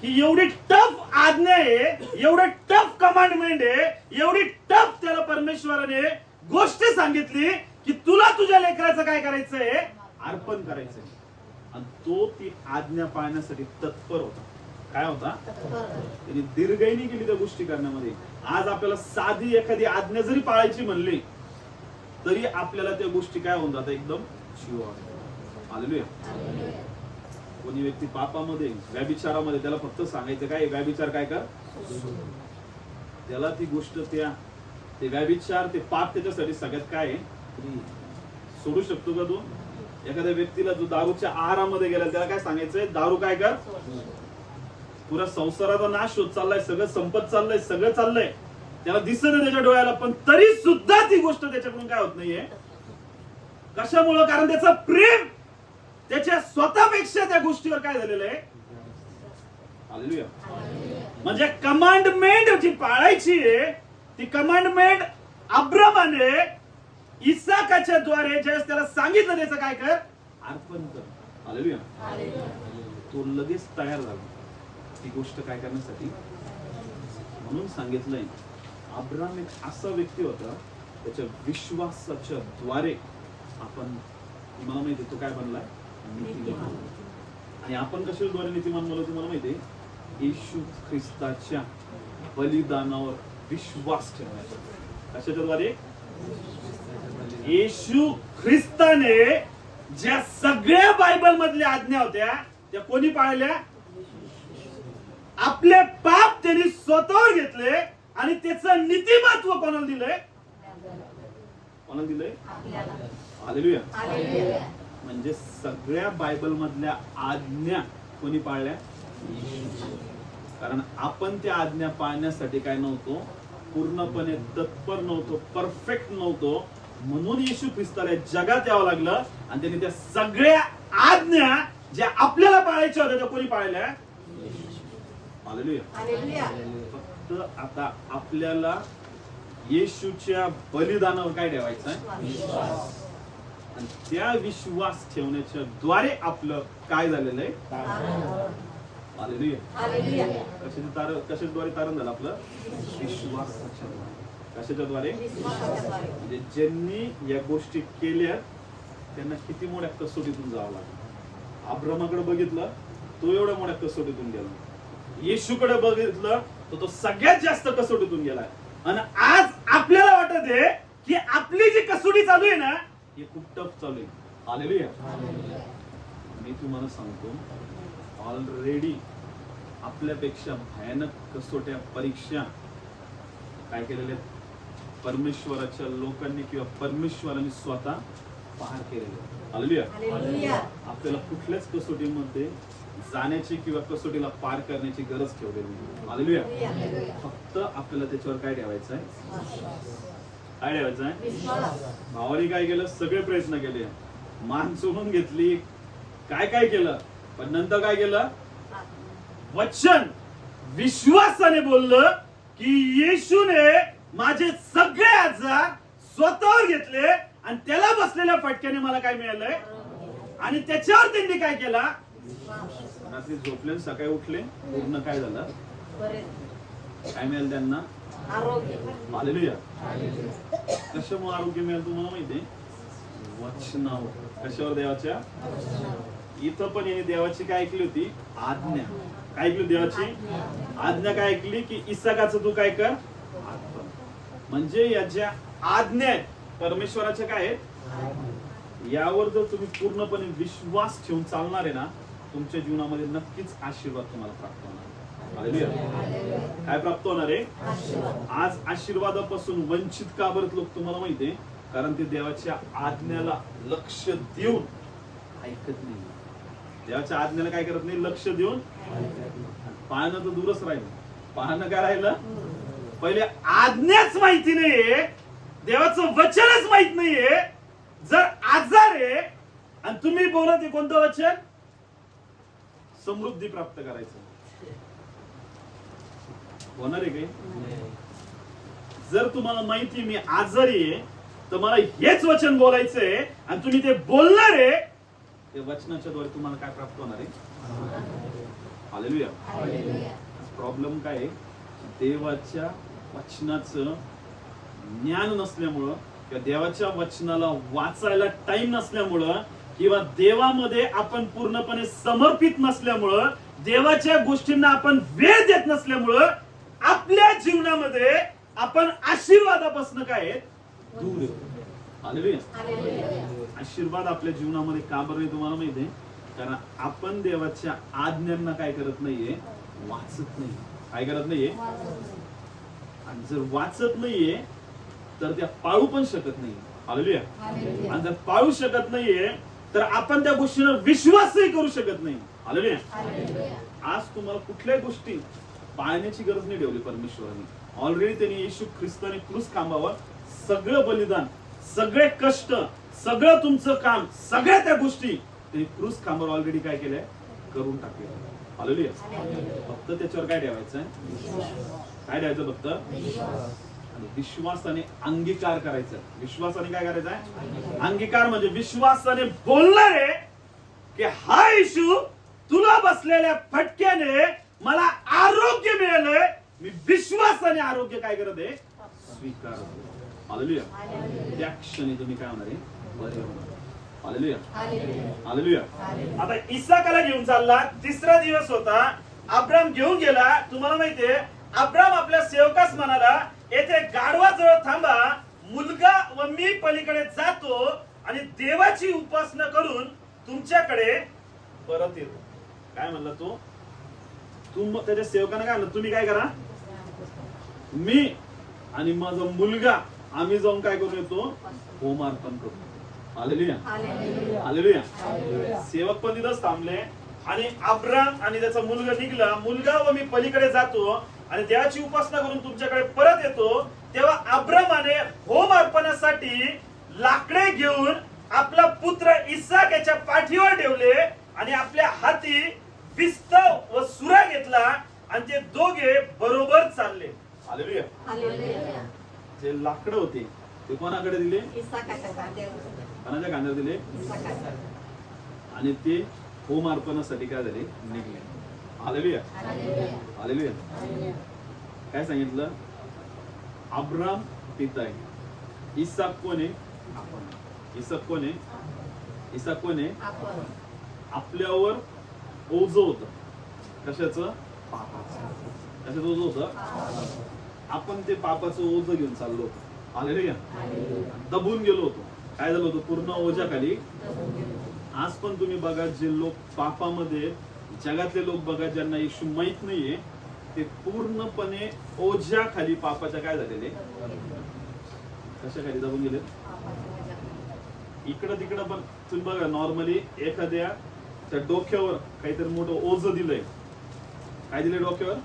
की एवढी टफ आज्ञा आहे, एवढं टफ कमांडमेंट आहे, एवढी टफ त्याला परमेश्वराने गोष्ट सांगितली की तुला तुझ्या लेकराचं काय करायचंय? अर्पण करायचंय. आणि तो ती आज्ञा पाळण्यासाठी तत्पर होता. काय होता? त्यांनी दीर्घाईने केली त्या गोष्टी करण्यामध्ये. आज आपल्याला साधी एखादी आज्ञा जरी पाळायची म्हणली तरी आपल्याला त्या गोष्टी काय होऊन जातात? एकदम जीवावर. हालेलुया. कोणी व्यक्ती पापामध्ये, व्यभिचारामध्ये, त्याला फक्त सांगायचं काय? व्यभिचार काय कर. त्याला ती गोष्ट ते व्यभिचार, ते पाप त्याच्यासाठी सगळ्यात काय आहे? सोडू शकतो का तू? एखाद्या व्यक्तीला जो दारूच्या आहारामध्ये गेला त्याला काय सांगायचंय? दारू काय कर. पुरा संसाराचा नाश होत चाललाय, सगळं संपत चाललंय, सगळं चाललंय, त्याला दिसत नाही त्याच्या डोळ्याला, पण तरी सुद्धा ती गोष्ट त्याच्याकडून काय होत नाहीये. कशामुळं? कारण त्याचं प्रेम त्याच्या स्वतःपेक्षा त्या गोष्टीवर काय झालेलं आहे? हालेलुया. म्हणजे कमांडमेंट जी पाळायची आहे ती कमांडमेंट अब्रामाने इसाकाच्या द्वारे ज्यावेळेस त्याला सांगितलं त्याचं काय कर? अर्पण कर. हालेलुया. तो लगेच तयार झाला ती गोष्ट काय करण्यासाठी. म्हणून सांगितलंय अब्राम एक असा व्यक्ती होता त्याच्या विश्वासाच्या द्वारे आपण, मला माहिती तो काय बनलाय? नीतिमान. आणि आपण कशाद्वारे नीतिमान बोलतो तुम्हाला माहितीये? येशू ख्रिस्ताच्या बलिदानावर विश्वास ठेवण्याचा. कशाच्या द्वारे? येशू ख्रिस्ताने ज्या सगळ्या बायबल मधल्या आज्ञा होत्या त्या कोणी पाळल्या? आपले पाप त्यांनी स्वतःवर घेतले आणि त्याचं नीतिमत्व कोणाला दिलंय? कोणाला दिलंय? हालेलुया. म्हणजे सगळ्या बायबल मधल्या आज्ञा कोणी पाळल्या? कारण आपण त्या आज्ञा पाळण्यासाठी काय नव्हतो? पूर्णपणे तत्पर नव्हतो, परफेक्ट नव्हतो. म्हणून येशू ख्रिस्ताला जगात यावं लागलं आणि त्यांनी त्या सगळ्या आज्ञा ज्या आपल्याला पाळायच्या होत्या त्या कोणी पाळल्या? हालेलुया. फक्त आता आपल्याला येशूच्या बलिदानावर काय ठेवायचं आहे? आणि त्या विश्वास ठेवण्याच्या द्वारे आपलं काय झालेलं आहे? हालेलुया. कशाच्या द्वारे तारण झालं आपलं? विश्वासाच्या द्वारे. कशाच्या द्वारे? म्हणजे ज्यांनी या गोष्टी केल्या त्यांना किती मोठ्या कसोटीतून जावं लागलं. अब्रामाकडे बघितलं तो एवढ्या मोठ्या कसोटीतून गेला. येशूकडे बघितलं तर तो सगळ्यात जास्त कसोटीतून गेलाय. आणि आज आपल्याला वाटत आहे की आपली जी कसोटी चालू आहे ना ही खूप टफ चालू आहे. हालेलुया. मी तुम्हाला सांगतो ऑलरेडी आपल्यापेक्षा भयानक कसोट्या परीक्षा काय केलेल्या परमेश्वराच्या लोकांनी किंवा परमेश्वराने स्वतः पार केलेले. हालेलुया. आपल्याला कुठल्याच कसोटीमध्ये जाण्याची किंवा कसोटीला पार करण्याची गरज ठेवलेली नाही. हालेलुया. फक्त आपल्याला त्याच्यावर काय ठेवायचं आहे? काय ठेवायचं आहे? भावाने काय केलं? सगळे प्रयत्न केले, मान चोरून घेतली, काय काय केलं, पण नंतर काय केलं? वचन विश्वासाने बोललं की येशूने माझे सगळे आजार स्वतःवर घेतले आणि त्याला बसलेल्या फटक्याने मला काय मिळालंय. आणि त्याच्यावर त्यांनी काय केला? रात्री झोपले, सकाळी उठले, पूर्ण काय झालं? काय मिळालं त्यांना? आरोग्य. हालेलुया. कशामुळे आरोग्य मिळालं तुम्हाला माहितीये? वचनावर. कशावर? देवाच्या. इथं पण याने देवाची काय ऐकली होती? आज्ञा. काय ऐकली देवाची? आज्ञा. काय ऐकली? की इसाकाचं तू काय कर? म्हणजे याच्या आज्ञा परमेश्वराच्या काय आहेत? यावर जर तुम्ही पूर्णपणे विश्वास ठेवून चालणार आहे ना तुमच्या जीवनामध्ये नक्कीच आशीर्वाद तुम्हाला प्राप्त होणार. हालेलुया. काय प्राप्त होणार आहे? आज आशीर्वादापासून वंचित का बरं लोक तुम्हाला माहितीये? कारण ते देवाच्या आज्ञाला लक्ष देऊन ऐकत नाही. देवाच्या आज्ञाला काय करत नाही? लक्ष देऊन. पाहणं तर दूरच राहिलं. पाहणं काय राहिलं? पहिले आज्ञाच माहिती नाहीये, देवाचं वचनच माहित नाहीये. जर आजार आहे आणि तुम्ही बोलत आहे कोणतं वचन? समृद्धी प्राप्त करायचं. होणार आहे काही? जर तुम्हाला माहिती मी आजारी आहे तर मला हेच वचन बोलायचंय आणि तुम्ही ते बोलणार आहे, ते वचनाच्या द्वारे तुम्हाला काय प्राप्त होणार आहे? हालेलुया. प्रॉब्लेम काय आहे? देवाच्या वचनाचं ज्ञान नसल्यामुळं किंवा देवाच्या वचनाला वाचायला टाइम नसल्यामुळं किंवा देवामध्ये आपण पूर्णपणे समर्पित नसल्यामुळं, देवाच्या गोष्टींना आपण वेळ देत नसल्यामुळं आपल्या जीवनामध्ये आपण आशीर्वादापासून काय आहे? दूर आहे. हालेलुया. आशीर्वाद आपल्या जीवनामध्ये का बरं आहे तुम्हाला माहिती आहे? कारण आपण देवाच्या आज्ञांना काय करत नाहीये? वाचत नाही. काय करत नाहीये? आणि जर वाचत नाहीये तर त्या पाळू पण शकत नाही. हालेलुया. आणि जर पाळू शकत नाहीये तर आपण त्या गोष्टींवर विश्वासही करू शकत नाही. हालेलुया. आज तुम्हाला कुठल्याही गोष्टी पाळण्याची गरज नाही ठेवली परमेश्वराने. ऑलरेडी त्यांनी येशू ख्रिस्ताने क्रूस खांबावर सगळं बलिदान, सगळे कष्ट, सगळं तुमचं काम, सगळ्या त्या गोष्टी त्यांनी क्रूस खांबावर ऑलरेडी काय केलंय? करून टाकले. हालेलुया. फक्त त्याच्यावर काय ठेवायचं? काय ठेवायचं? फक्त आणि विश्वासाने अंगीकार करायचा. विश्वासाने काय करायचा आहे? अंगीकार म्हणजे विश्वासाने बोलणार आहे की हा येशू तुला बसलेल्या फटक्याने मला आरोग्य मिळालंय. मी विश्वासाने आरोग्य काय करत आहे? स्वीकारतो. हालेलुया. त्या क्षणी तुम्ही काय होणार आहे? बरे होणार. हालेलुया. हालेलुया. आता इसाकाला घेऊन चालला. तिसरा दिवस होता. अब्राम घेऊन गेला. तुम्हाला माहितीये अब्राम आपल्या सेवकास म्हणाला, येथे गाढवाजवळ थांबा, मुलगा व मी पलीकडे जातो आणि देवाची उपासना करून तुमच्याकडे परत येतो. काय म्हणला तो? त्याच्या सेवकाने काय म्हणलं? तुम्ही काय करा? मी आणि माझा मुलगा आम्ही जाऊन काय करून येतो? होम अर्पण करू. हालेलुया. हालेलुया. सेवक पण तिथंच थांबले आणि अब्राम आणि त्याचा मुलगा निघला. मुलगा व मी पलीकडे जातो आणि देवाची उपासना करून तुमच्याकडे परत येतो. तेव्हा अब्रामाने होम अर्पणासाठी लाकडे घेऊन आपला पुत्र इसाक याच्या पाठीवर ठेवले आणि आपल्या हाती विस्तव व सुरा घेतला आणि ते दोघे बरोबर चालले. हालेलुया. जे लाकडं होते ते कोणाकडे दिले? कोणाच्या खांद्यावर दिले? आणि ते होम अर्पणासाठी काय झाले? निघले. हालेलुया. हालेलुया. काय सांगितलं? अब्राम पिता आहे. इसाक कोण आहे? आपण. इसाक कोण आहे? इसाक कोण आहे? आपल्यावर ओझ होत. कशाचं? पापाचं. कशाचं ओझ होतं? आपण ते पापाचं ओझ घेऊन चाललो होतो. हालेलुया. दबून गेलो होतो. काय झालं होतं? पूर्ण ओझ्याखाली. आज पण तुम्ही बघा, जे लोक पापामध्ये, जगातले लोक बघा ज्यांना येशू माहित नाहीये, ते पूर्णपणे ओझ्याखाली पापाच्या काय झालेले? कशाखाली दबून गेले? इकडं तिकडं पण तुम्ही बघा, नॉर्मली एखाद्या त्या डोक्यावर काहीतरी मोठं ओझ दिलंय. काय दिलंय डोक्यावर?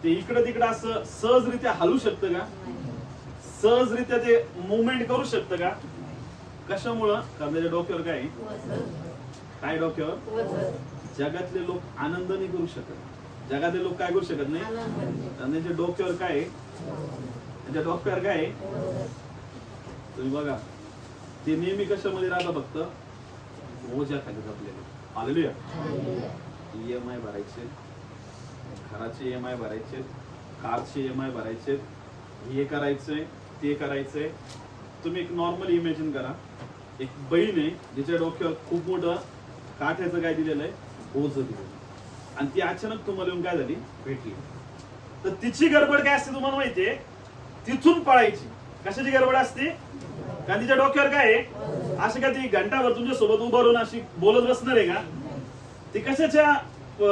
ते इकडं तिकडं असं सहजरित्या हलू शकतं का? सहजरित्या ते मुवमेंट करू शकतं का? कशामुळं? कारण त्याच्या डोक्यावर काय? काय डोक्यावर? जगातले लोक आनंद नाही करू शकत. जगातले लोक काय करू शकत नाही? कारण त्यांच्या डोक्यावर काय? त्यांच्या डोक्यावर काय? तुम्ही बघा, ते नेहमी कशामध्ये राहतात? फक्त ओझ्याखाली जपलेले. हालेलुया. EMI भरायचे, घराचे EMI भरायचे, कारचे EMI भरायचे, हे करायचंय, ते करायचंय. तुम्ही एक नॉर्मल इमॅजिन करा, एक बहीण आहे जिच्या डोक्यावर खूप मोठं काठ्याचं काय दिलेलं आहे? ओझ दिलेलं. आणि ती अचानक तुम्हाला येऊन काय झाली? भेटली. तर तिची गडबड काय असते तुम्हाला माहितीये? तिथून पळायची. कशाची गडबड असते? कारण तिच्या डोक्यावर काय आहे? अशी का ती घंटाभर तुमच्या सोबत उभं राहून अशी बोलत बसणार आहे का? ती कशाच्या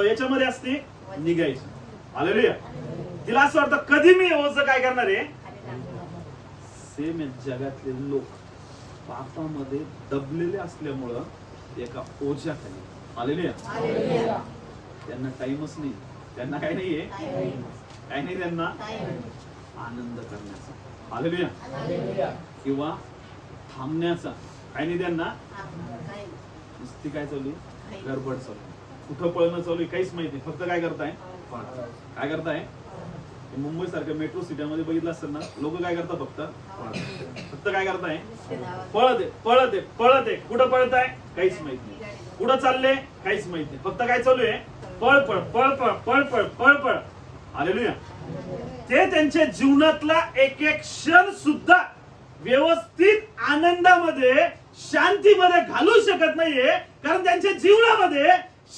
याच्यामध्ये असते? निघायची. हालेलुया. तिला असं वाटतं कधी मी ओझ काय करणार आहे? सेम जगातले लोक पापामध्ये दबलेले असल्यामुळं एका ओझ्याखाली. हालेलुया. त्यांना टाइमच नाही. त्यांना काय नाहीये? काय नाही त्यांना? आनंद करण्याचा. हालेलुया. किंवा थांबण्याचा. काही नाही त्यांना नुसती काय चालू आहे? गडबड चालू आहे. कुठं पळणं चालू आहे काहीच माहिती नाही. फक्त काय करताय? काय करताय? मुंबई सारख्या मेट्रो सिटीमध्ये बघितलं असेल ना, लोक काय करतात? फक्त काय करताय? पळत आहे पळत आहे पळत आहे. कुठं पळताय? काहीच माहित नाही. कुठं चालले? काहीच माहित नाही. फक्त काय चालू आहे? पळ पळ पळ पळ पळ पळ पळ पळ. हालेलुया. ते त्यांच्या जीवनातला एक एक क्षण सुद्धा व्यवस्थित आनंदामध्ये शांतीमध्ये घालू शकत नाहीये, कारण त्यांच्या जीवनामध्ये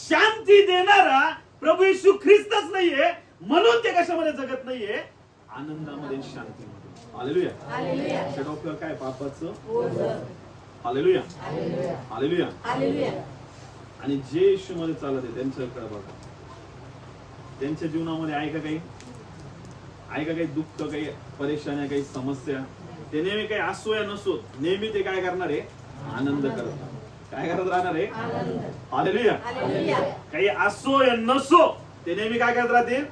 शांती देणारा प्रभू येशू ख्रिस्तच नाहीये. म्हणून ते कशामध्ये जगत नाहीये? आनंदामध्ये, शांतीमध्ये. हालेलुया. त्या डोक्यावर काय? पापाचं. हालेलुया. हालेलुया. आणि जे येशू मध्ये चालत आहे त्यांच्याकडे बघा. त्यांच्या जीवनामध्ये आहे का काही? आहे का काही दुःख, काही परेशान्या, काही समस्या? ते नेहमी काही असो या नसो, नेहमी ते काय करणार आहे? आनंद करतात. काय करत राहणार आहे? हालेलुया. काही असो या नसो, ते नेहमी काय करत राहतील?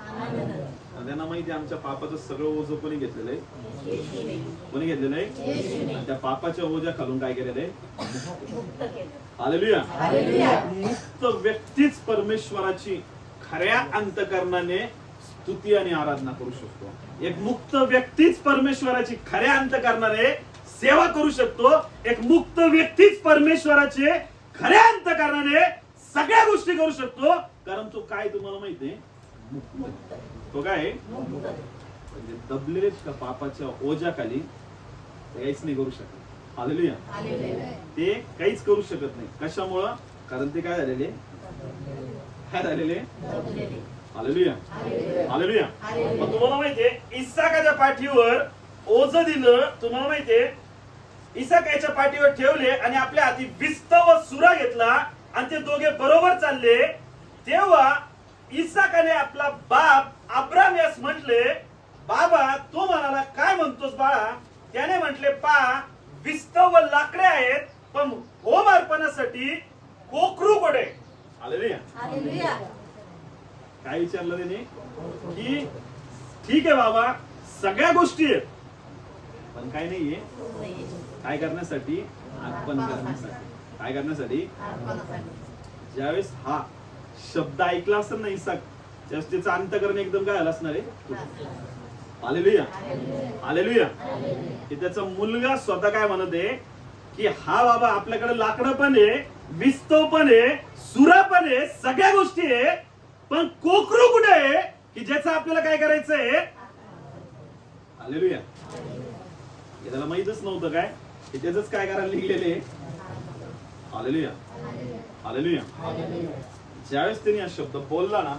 त्यांना माहिती आहे आमच्या पापाचं सगळं ओझं कोणी घेतलेलं आहे? कोणी घेतलेलं आहे? आणि त्या पापाच्या ओझ्या खालून काय केलेलं आहे? हालेलुया. मुक्त व्यक्तीच परमेश्वराची खऱ्या अंतकरणाने स्तुती आणि आराधना करू शकतो. एक मुक्त व्यक्तीच परमेश्वराची खऱ्या अंतकरणाने सेवा करू शकतो. एक मुक्त व्यक्तीच परमेश्वराचे खऱ्या अंतकरणाने सगळ्या गोष्टी करू शकतो. कारण तो काय तुम्हाला माहिती आहे? मुक्त. तो काय? म्हणजे दबले का पापाच्या ओझ्याखाली काहीच नाही करू शकत. हालेलुया. ते काहीच करू शकत नाही. कशामुळं? कारण ते काय झालेले? काय झालेले? हालेलुया. हालेलुया. मग तुम्हाला माहितीये इसाकाच्या पाठीवर ओझं दिलं. तुम्हाला माहितीये इसाकाच्या पाठीवर ठेवले आणि आपल्या हाती विस्त व सुरा घेतला आणि ते दोघे बरोबर चालले. तेव्हा इसाकाने आपला बाप अब्राम यास म्हटले, बाबा तो म्हणाला, काय म्हणतोस बाळा? त्याने म्हटले, पा विस्त व लाकडे आहेत, पण होम अर्पणासाठी कोकरू कुठे? हालेलुया. काय विचारलं त्याने? की ठीक आहे बाबा, सगळ्या गोष्टी आहेत, पण काय नाहीये? काय करण्यासाठी? अर्पण करण्यासाठी. काय करण्यासाठी? ज्यावेळेस हा शब्द ऐकला असेल ना इसाक, त्यावेळेस त्याचं अंतकरण एकदम काय झालं असणार आहे? हालेलुया. हालेलुया. की त्याचा मुलगा स्वतः काय म्हणत आहे की हा बाबा आपल्याकडे लाकडं पण आहे, विस्तव पण आहे, सुरा पण आहे, सगळ्या गोष्टी आहे, पण कोकरू कुठे आहे की ज्याचं आपल्याला काय करायचंय? हालेलुया. त्याला माहितच नव्हतं काय की त्याच काय करायला लिहिलेले? हालेलुया. हालेलुया. ज्यावेळेस त्यांनी हा शब्द बोलला ना,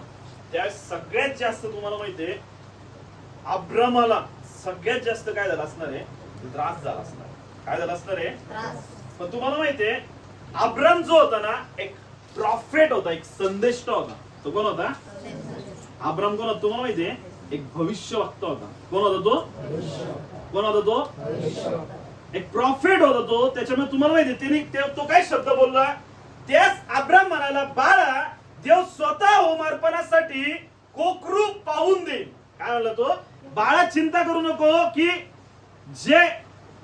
त्यावेळेस सगळ्यात जास्त तुम्हाला माहितीये अब्रामाला सगळ्यात जास्त काय झालं असणार आहे? त्रास झाला असणार. काय झालं असणार आहे? पण तुम्हाला माहितीये अब्राम जो होता ना, एक प्रॉफेट होता, एक संदेष्टा होता. तो कोण होता? अब्राम कोण होता तुम्हाला माहितीये? एक भविष्यवक्ता होता. कोण होता तो? कोण होता तो? एक प्रॉफेट होता तो. त्याच्यामुळे तुम्हाला माहितीये त्याने तो काय शब्द बोलला? त्यास अब्राम म्हणाला, बाळा देव स्वतः होम अर्पणासाठी कोकरू पाहून देईल. काय म्हणला तो? बाळा चिंता करू नको की जे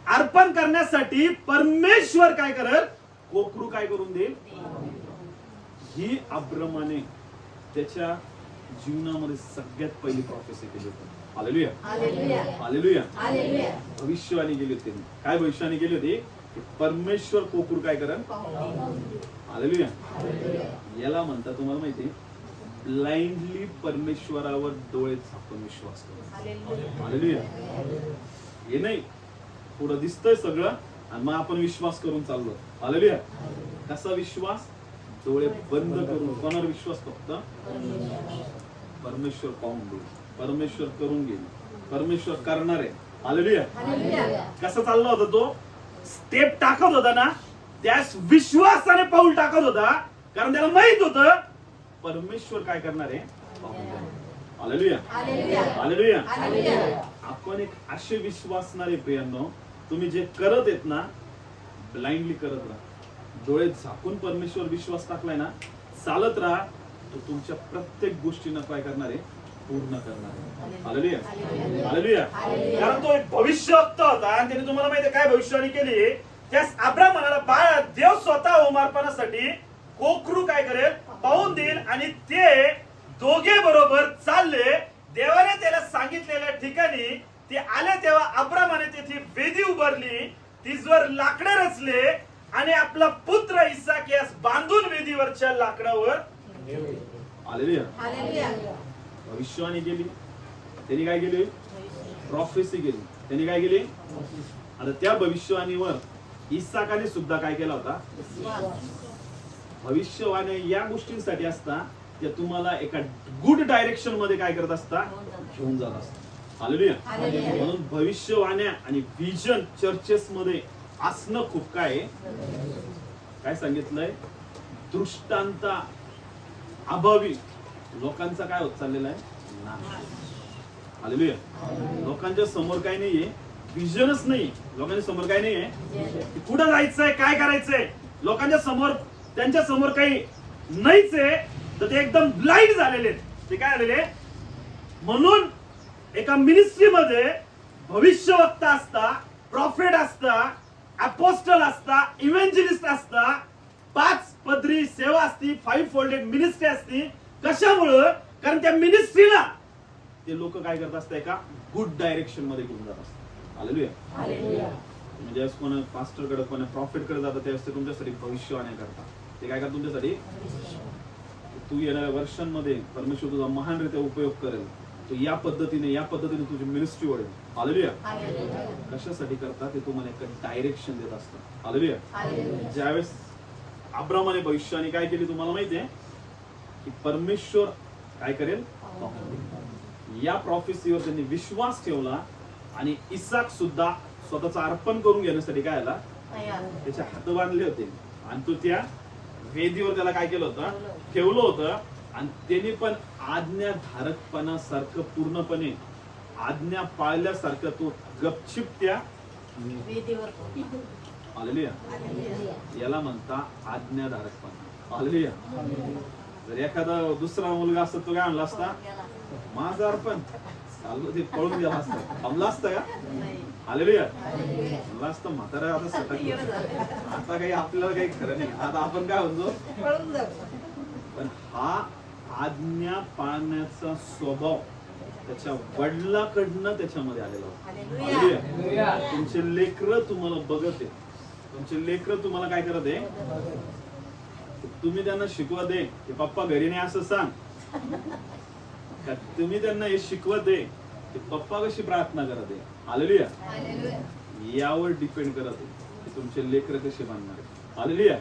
अर्पण करण्यासाठी परमेश्वर काय करेल? कोकरू काय करून देईल? ही अब्रामाने त्याच्या जीवनामध्ये सगळ्यात पहिली प्रोफेसी केली होती. हालेलुया. हालेलुया. भविष्यवाणी केली होती. काय भविष्यवाणी केली होती? परमेश्वर कोकरू काय करेल? हालेलुया. याला म्हणतात तुम्हाला माहिती, ब्लाइंडली परमेश्वरावर डोळे झाकून विश्वास करा. हालेलुया. हे नाही पुढं दिसतंय सगळं आणि मग आपण विश्वास करून चाललो. हालेलुया. कसा विश्वास? डोळे बंद करून. कोणावर विश्वास? फक्त परमेश्वर पाहून देईल, परमेश्वर करून घेईल, परमेश्वर करणार आहे. हालेलुया. कसा चालला होता तो? स्टेप टाकत होता ना, त्यास विश्वासाने पाऊल टाकत होता, कारण त्याला माहित होतं परमेश्वर काय करणार आहे? हालेलुया. हालेलुया. आपण एक असे विश्वासणारे प्रियांनो, तुम्ही जे करत आहेत ना, ब्लाइंडली करत राहा. डोळे झाकून परमेश्वर विश्वास टाकलाय ना, चालत राहा. तो तुमच्या प्रत्येक गोष्टींना काय करणार आहे? पूर्ण करणार आहे. हालेलुया. हालेलुया. कारण तो एक भविष्यवक्ता होता आणि त्याने तुम्हाला माहिती काय भविष्यवाणी केली? त्यास अब्राम म्हणाला, बाळा, देव स्वतः होमार्पणासाठी कोकरू काय करेल, पाहून देईल. आणि ते दोघे बरोबर चालले. देवाने त्याला सांगितलेल्या ठिकाणी ते आले. तेव्हा अब्रामाने तेथे वेदी उभारली, तिजवर लाकडे रचले आणि आपला पुत्र इसाक यास बांधून वेदीवरच्या लाकडावर हालेलुया भविष्यवाणी केली. त्यांनी काय केली? प्रॉफेसी केली. त्यांनी काय केली? आता त्या भविष्यवाणीवर इसाकाने सुद्धा काय केला होता? भविष्यवाणी या गोष्टींसाठी असता त्या तुम्हाला एका गुड डायरेक्शन मध्ये काय करत असता? घेऊन जात असता. हालेलुया. म्हणून भविष्यवाण्या आणि विजन चर्चेस मध्ये असणं खूप काय सांगितलंय? दृष्टांता अभावी लोकांचा काय होत चाललेला आहे? नाश. हालेलुया. लोकांच्या समोर काय नाहीये? विजनच नाही. लोकांच्या समोर काय नाहीये? कुठं जायचंय, काय करायचंय? लोकांच्या समोर, त्यांच्या समोर काही नाहीच आहे, तर ते एकदम ब्लाइंड झालेले. ते काय झालेले? म्हणून एका मिनिस्ट्रीमध्ये भविष्यवक्ता असता, प्रॉफेट असता, अपोस्टल असता, इव्हेंजलिस्ट असता, 5 पदरी सेवा असती, 5 फोल्डेड मिनिस्ट्री असती. कशामुळं? कारण त्या मिनिस्ट्रीला ते लोक काय करत असतात? एका गुड डायरेक्शन मध्ये घेऊन जात असतात. हालेलुया. म्हणजे कोणा पास्टर कडे, कोणा प्रॉफिट कडे जातात, ते असते तुमच्यासाठी भविष्यवाणी करतात. ते काय करतात तुमच्यासाठी? तू येणाऱ्या वर्षांमध्ये परमेश्वर तुझा महानरित्या उपयोग करेल. तो या पद्धतीने तुझी मिनिस्ट्री वाढेल. हालेलुया. कशासाठी करतात? ते तुम्हाला एक डायरेक्शन देत असतात. हालेलुया. ज्यावेळेस अब्रामाने भविष्यवाणी काय केली तुम्हाला माहितीये? की परमेश्वर काय करेल? या प्रॉफेसीवर त्यांनी विश्वास ठेवला आणि इसाक सुद्धा स्वतःचं अर्पण करून घेण्यासाठी काय आला? त्याचे हात बांधले होते आणि तो त्या वेदीवर त्याला काय केलं होतं? ठेवलं होतं. आणि त्यांनी पण आज्ञाधारकपणासारखं पूर्णपणे आज्ञा पाळल्यासारखं तो गपचिप त्या वेदीवर. हालेलुया. याला म्हणता आज्ञाधारकपणा. हालेलुया. जर एखादा दुसरा मुलगा असता, तो काय म्हणला असता? माझं अर्पण ते पळून गेला असता. थांबला असता का? हालेलुया. म्हणला असतं म्हातारा आता सटक, आता काही आपल्याला काही खरं नाही, आता आपण काय म्हणतो? पण हा आज्ञा पाळण्याचा स्वभाव त्याच्या वडिलाकडनं त्याच्यामध्ये आलेला होता. तुमचे लेकरं तुम्हाला बघत आहे, तुमचे लेकरं तुम्हाला काय करत आहे? तुम्ही त्यांना शिकवत आहे की पप्पा घरी नाही असं सांग. तुम्ही त्यांना हे शिकवत आहे की पप्पा कशी प्रार्थना करत आहे. हालेलुया. यावर डिपेंड करत आहे की तुमचे लेकरं कसे बांधणार आहे. हालेलुया.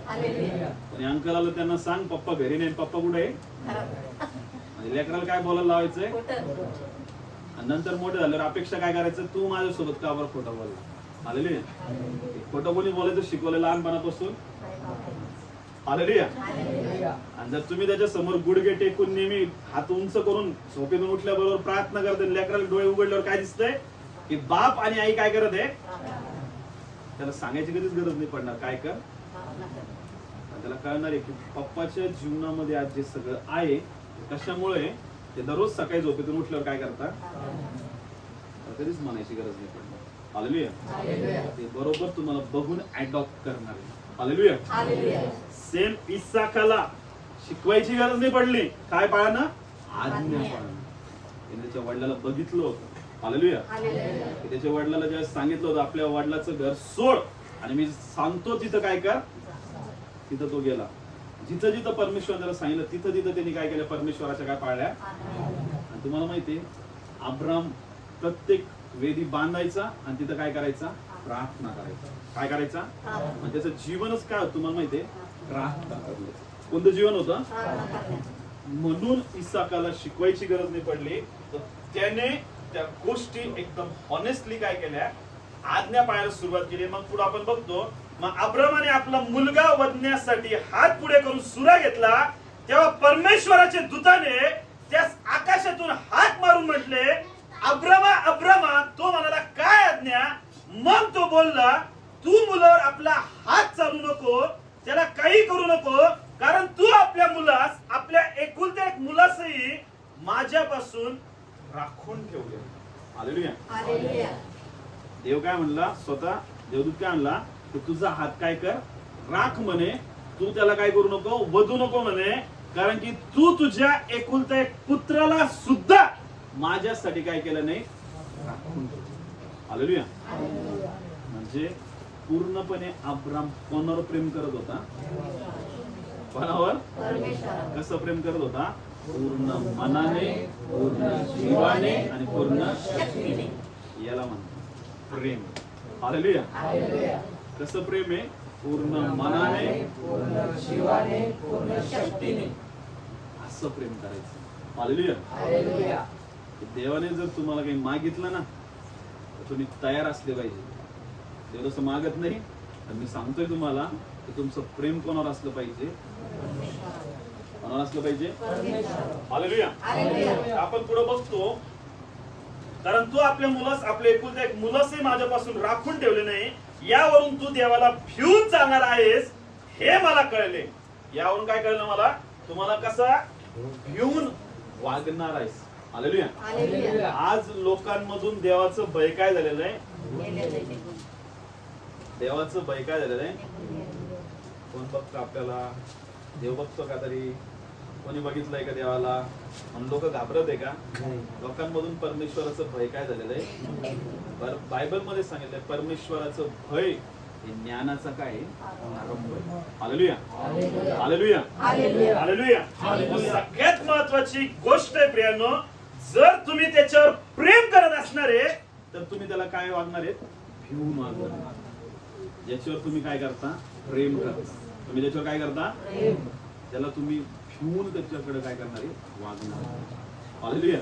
आणि अंकलाला त्यांना सांग पप्पा घरी नाही, पप्पा कुठे आहे? आणि लेकराला काय बोलायला लावायचंय? आणि नंतर मोठे झाल्यावर अपेक्षा काय करायचं? तू माझ्यासोबत का बरं खोटं बोलला? हालेलुया. खोटं कोणी बोलायचं शिकवलं लहानपणापासून. हालेलुया. आणि जर तुम्ही त्याच्या समोर गुडघे टेकून नेहमी हात उंच करून झोपेतून उठल्याबरोबर प्रार्थना करते, लेकराला डोळे उघडल्यावर काय दिसतंय? की बाप आणि आई काय करत आहे? त्याला सांगायची कधीच गरज नाही पडणार. काय कर? त्याला कळणार आहे की पप्पाच्या जीवनामध्ये आज जे सगळं आहे कशामुळे ते दररोज सकाळी झोपेतून उठल्यावर काय करतात? कधीच म्हणायची गरज नाही पडणार. हालेलुया. ते बरोबर तुम्हाला बघून अडॉप्ट करणार आहे. हालेलुया. सेम इसाकाला शिकवायची गरज नाही पडली. काय पाळणं? आज्ञा पाळणं. त्याच्या वडिलाला बघितलं होतं. हालेलुया. त्याच्या वडिलाला जेव्हा सांगितलं होतं आपल्या वडिलाचं घर सोड आणि मी सांगतो तिथं काय कर, तिथं तो गेला. जिथं जिथं परमेश्वर त्याला सांगितलं तिथं तिथं त्यांनी काय केलं? परमेश्वराच्या काय पाळल्या. आणि तुम्हाला माहितीये अब्राम प्रत्येक वेदी बांधायचा आणि तिथं काय करायचा? प्रार्थना करायचा. काय करायचा? आणि त्याचं जीवनच काय होतं तुम्हाला माहितीये? प्रार्थना करायचं. कोणतं जीवन होतं? म्हणून इसाकाला शिकवायची गरज नाही पडली. तर त्याने त्या गोष्टी एकदम हॉनेस्टली काय केल्या? आज्ञा पाळायला सुरुवात केली. मग पुढे आपण बघतो, मग अब्रामाने आपला मुलगा वधण्यासाठी हात पुढे करून सुरा घेतला. तेव्हा परमेश्वराचे दूताने त्यास आकाशातून हात मारून म्हटले, अब्रामा अब्रामा. तो म्हणाला, काय आज्ञा? मग तो बोलला, तू मुलावर आपला हात चालू नको, त्याला काही करू नको, कारण तू आपल्या मुलास, आपल्या एकुलत्या एक मुलासही माझ्यापासून राखून ठेवले. हालेलुया. देव काय म्हणला? स्वतः देवदूत काय म्हणला? तर तुझा हात काय कर, राख म्हणे. तू त्याला काय करू नको, वधू नको म्हणे, कारण की तू तुझ्या एकुलता एक पुत्राला सुद्धा माझ्यासाठी काय केलं नाही, राखून ठेवलं. हालेलुया. म्हणजे पूर्णपणे अब्राम कोणावर प्रेम करत होता? कोणावर? कसं प्रेम करत होता? पूर्ण मनाने, पूर्ण जीवाने आणि पूर्ण शक्तीने. याला म्हणतात प्रेम. हालेलुया. कसं प्रेम आहे? पूर्ण मनाने, पूर्ण जीवाने, पूर्ण शक्तीने. असं प्रेम करायचं. हालेलुया. देवाने जर तुम्हाला काही मागितलं ना, तर तुम्ही तयार असले पाहिजे. देव तसं मागत नाही, तर मी सांगतोय तुम्हाला की तुमचं प्रेम कोणावर असलं पाहिजे? कोणावर असलं पाहिजे? हालेलुया. आपण पुढे बघतो, कारण तू आपल्या मुलास, आपल्या एकुलत्या एक मुलासही माझ्यापासून राखून ठेवले नाही, यावरून तू देवाला भिवून चालणार आहेस हे मला कळले. यावरून काय कळलं मला? तुम्हाला कसा भिवून वागणार आहेस. हालेलुया. आज लोकांमधून देवाचं भय काय झालेलं आहे? देवाचं भय काय झालेलं आहे? कोण बघतो आपल्याला? देव बघतो का तरी? कोणी बघितलंय का देवाला? म्हणून लोक घाबरत आहे का? लोकांमधून परमेश्वराचं भय काय झालेलं आहे? बायबल मध्ये सांगितलंय परमेश्वराचं भय हे ज्ञानाचा काय आहे? आरंभ आहे. हालेलुया. हालेलुया. हालेलुया. सगळ्यात महत्वाची गोष्ट आहे प्रियांनो, जर तुम्ही त्याच्यावर प्रेम करत असणार आहे तर तुम्ही त्याला काय वागणार आहेत? भिवून वागणार. ज्याच्यावर तुम्ही काय करता? प्रेम करता. तुम्ही त्याच्यावर काय करता? त्याला तुम्ही भिवून त्याच्याकडे काय करणार आहे? वागणार. हालेलुया.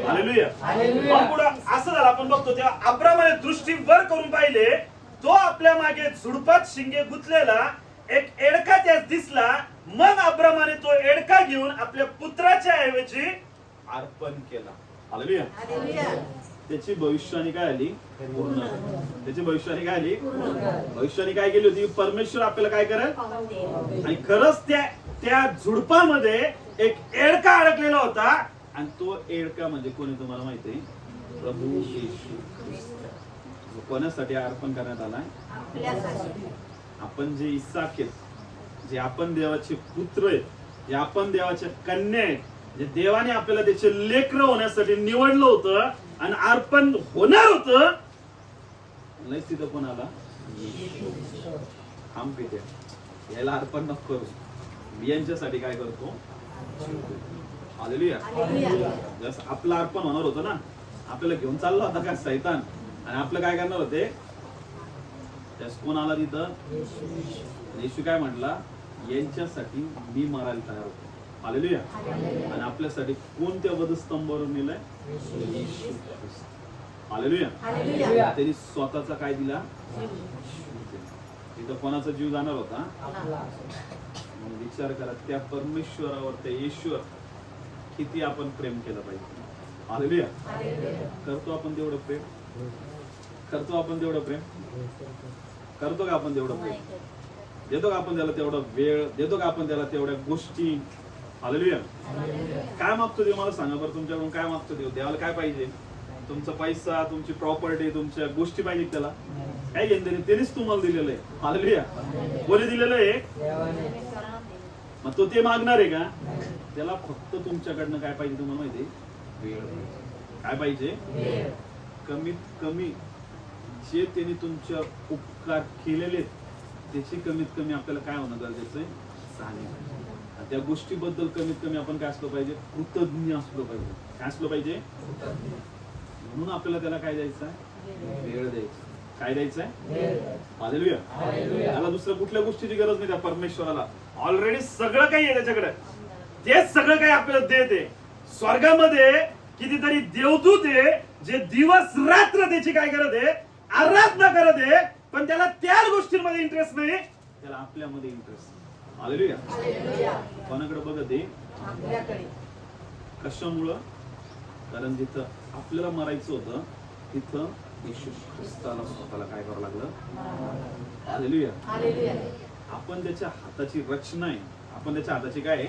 हालेलुया. पण पुढे असं झालं, आपण बघतो तेव्हा अब्रामाने दृष्टी वर करून पाहिले, तो आपल्या मागे झुडपात शिंगे गुंतलेला एक एडका त्यास दिसला. मग अब्रामाने तो एडका घेऊन आपल्या पुत्राच्या ऐवजी अर्पण केला. हालेलुया. त्याची भविष्यवाणी काय आली? पूर्ण. त्याची भविष्यवाणी काय आली? भविष्यवाणी काय केली होती? परमेश्वर आपल्याला काय करेल, आणि खरंच त्या झुडपामध्ये एक एडका अडकलेला होता, आणि तो एडका म्हणजे कोणी तुम्हाला माहिती आहे? प्रभू येशू. कोणासाठी अर्पण करण्यात आलाय? आपण जे इसाक आहेत, जे आपण देवाचे पुत्र आहेत, जे आपण देवाच्या कन्या आहेत, जे देवाने आपल्याला त्याचे लेकरं होण्यासाठी निवडलं होतं आणि अर्पण होणार होतं, लय तिथं कोणाला? हम पिते याला अर्पण नको करू, मी यांच्यासाठी काय करतो? हालेलुया. जसं आपलं अर्पण होणार होतं ना, आपल्याला घेऊन चालला होता का सैतान, आणि आपलं काय करणार होते? त्यास कोण आला तिथं? येशू काय म्हटला? यांच्यासाठी मी मरायला तयार होतो. हालेलुया. आणि आपल्यासाठी कोणत्या वधस्तंभावरून नेलंय? येशू ख्रिस्त. हालेलुया. त्यांनी स्वतःचा काय दिला? तिथं कोणाचा जीव जाणार होता? विचार करा, त्या परमेश्वरावर, त्या येशूवर किती आपण प्रेम केलं पाहिजे. हालेलुया. करतो आपण तेवढं प्रेम? करतो आपण तेवढं प्रेम? करतो का आपण तेवढं प्रेम? देतो का आपण त्याला तेवढा वेळ? देतो का आपण त्याला तेवढ्या गोष्टी? हालेलुया. काय मागतो देव? मला सांगा बरं, तुमच्याकडून काय मागतो देव? देवाला काय पाहिजे? तुमचा पैसा, तुमची प्रॉपर्टी, तुमच्या गोष्टी पाहिजे त्याला? काय घेणं? त्यानेच तुम्हाला दिलेलं आहे. हालेलुया. कोणी दिलेलं आहे? मग तो ते मागणार आहे का? त्याला फक्त तुमच्याकडनं काय पाहिजे तुम्हाला माहिती आहे? वेळ. काय पाहिजे? कमीत कमी जे त्यांनी तुमच्या उपकार केलेले त्याची कमीत कमी आपल्याला काय होणं गरजेचं आहे? जाणीव. त्या गोष्टीबद्दल कमीत कमी आपण काय असलो पाहिजे? कृतज्ञ असलो पाहिजे. काय असलो पाहिजे? म्हणून आपल्याला त्याला काय द्यायचं आहे? वेळ द्यायचा. काय द्यायचं आहे? हालेलुया. त्याला दुसऱ्या कुठल्या गोष्टीची गरज नाही. त्या परमेश्वराला ऑलरेडी सगळं काही आहे त्याच्याकडे. तेच सगळं काही आपल्याला देते. स्वर्गामध्ये कितीतरी देवदूत आहे जे दिवस रात्र त्याची काय करत आहे? आराधना करत आहे. पण त्याला त्या गोष्टींमध्ये इंटरेस्ट नाही, त्याला आपल्यामध्ये इंटरेस्ट. हालेलुया. कोणाकडे बघत आहे? आपल्याकडे. कशामुळं? कारण जिथं आपल्याला मरायचं होतं तिथं येशू ख्रिस्ताला स्वतःला काय करावं लागलं? हालेलुया. आपण त्याच्या हाताची रचना आहे. आपण त्याच्या हाताची काय आहे?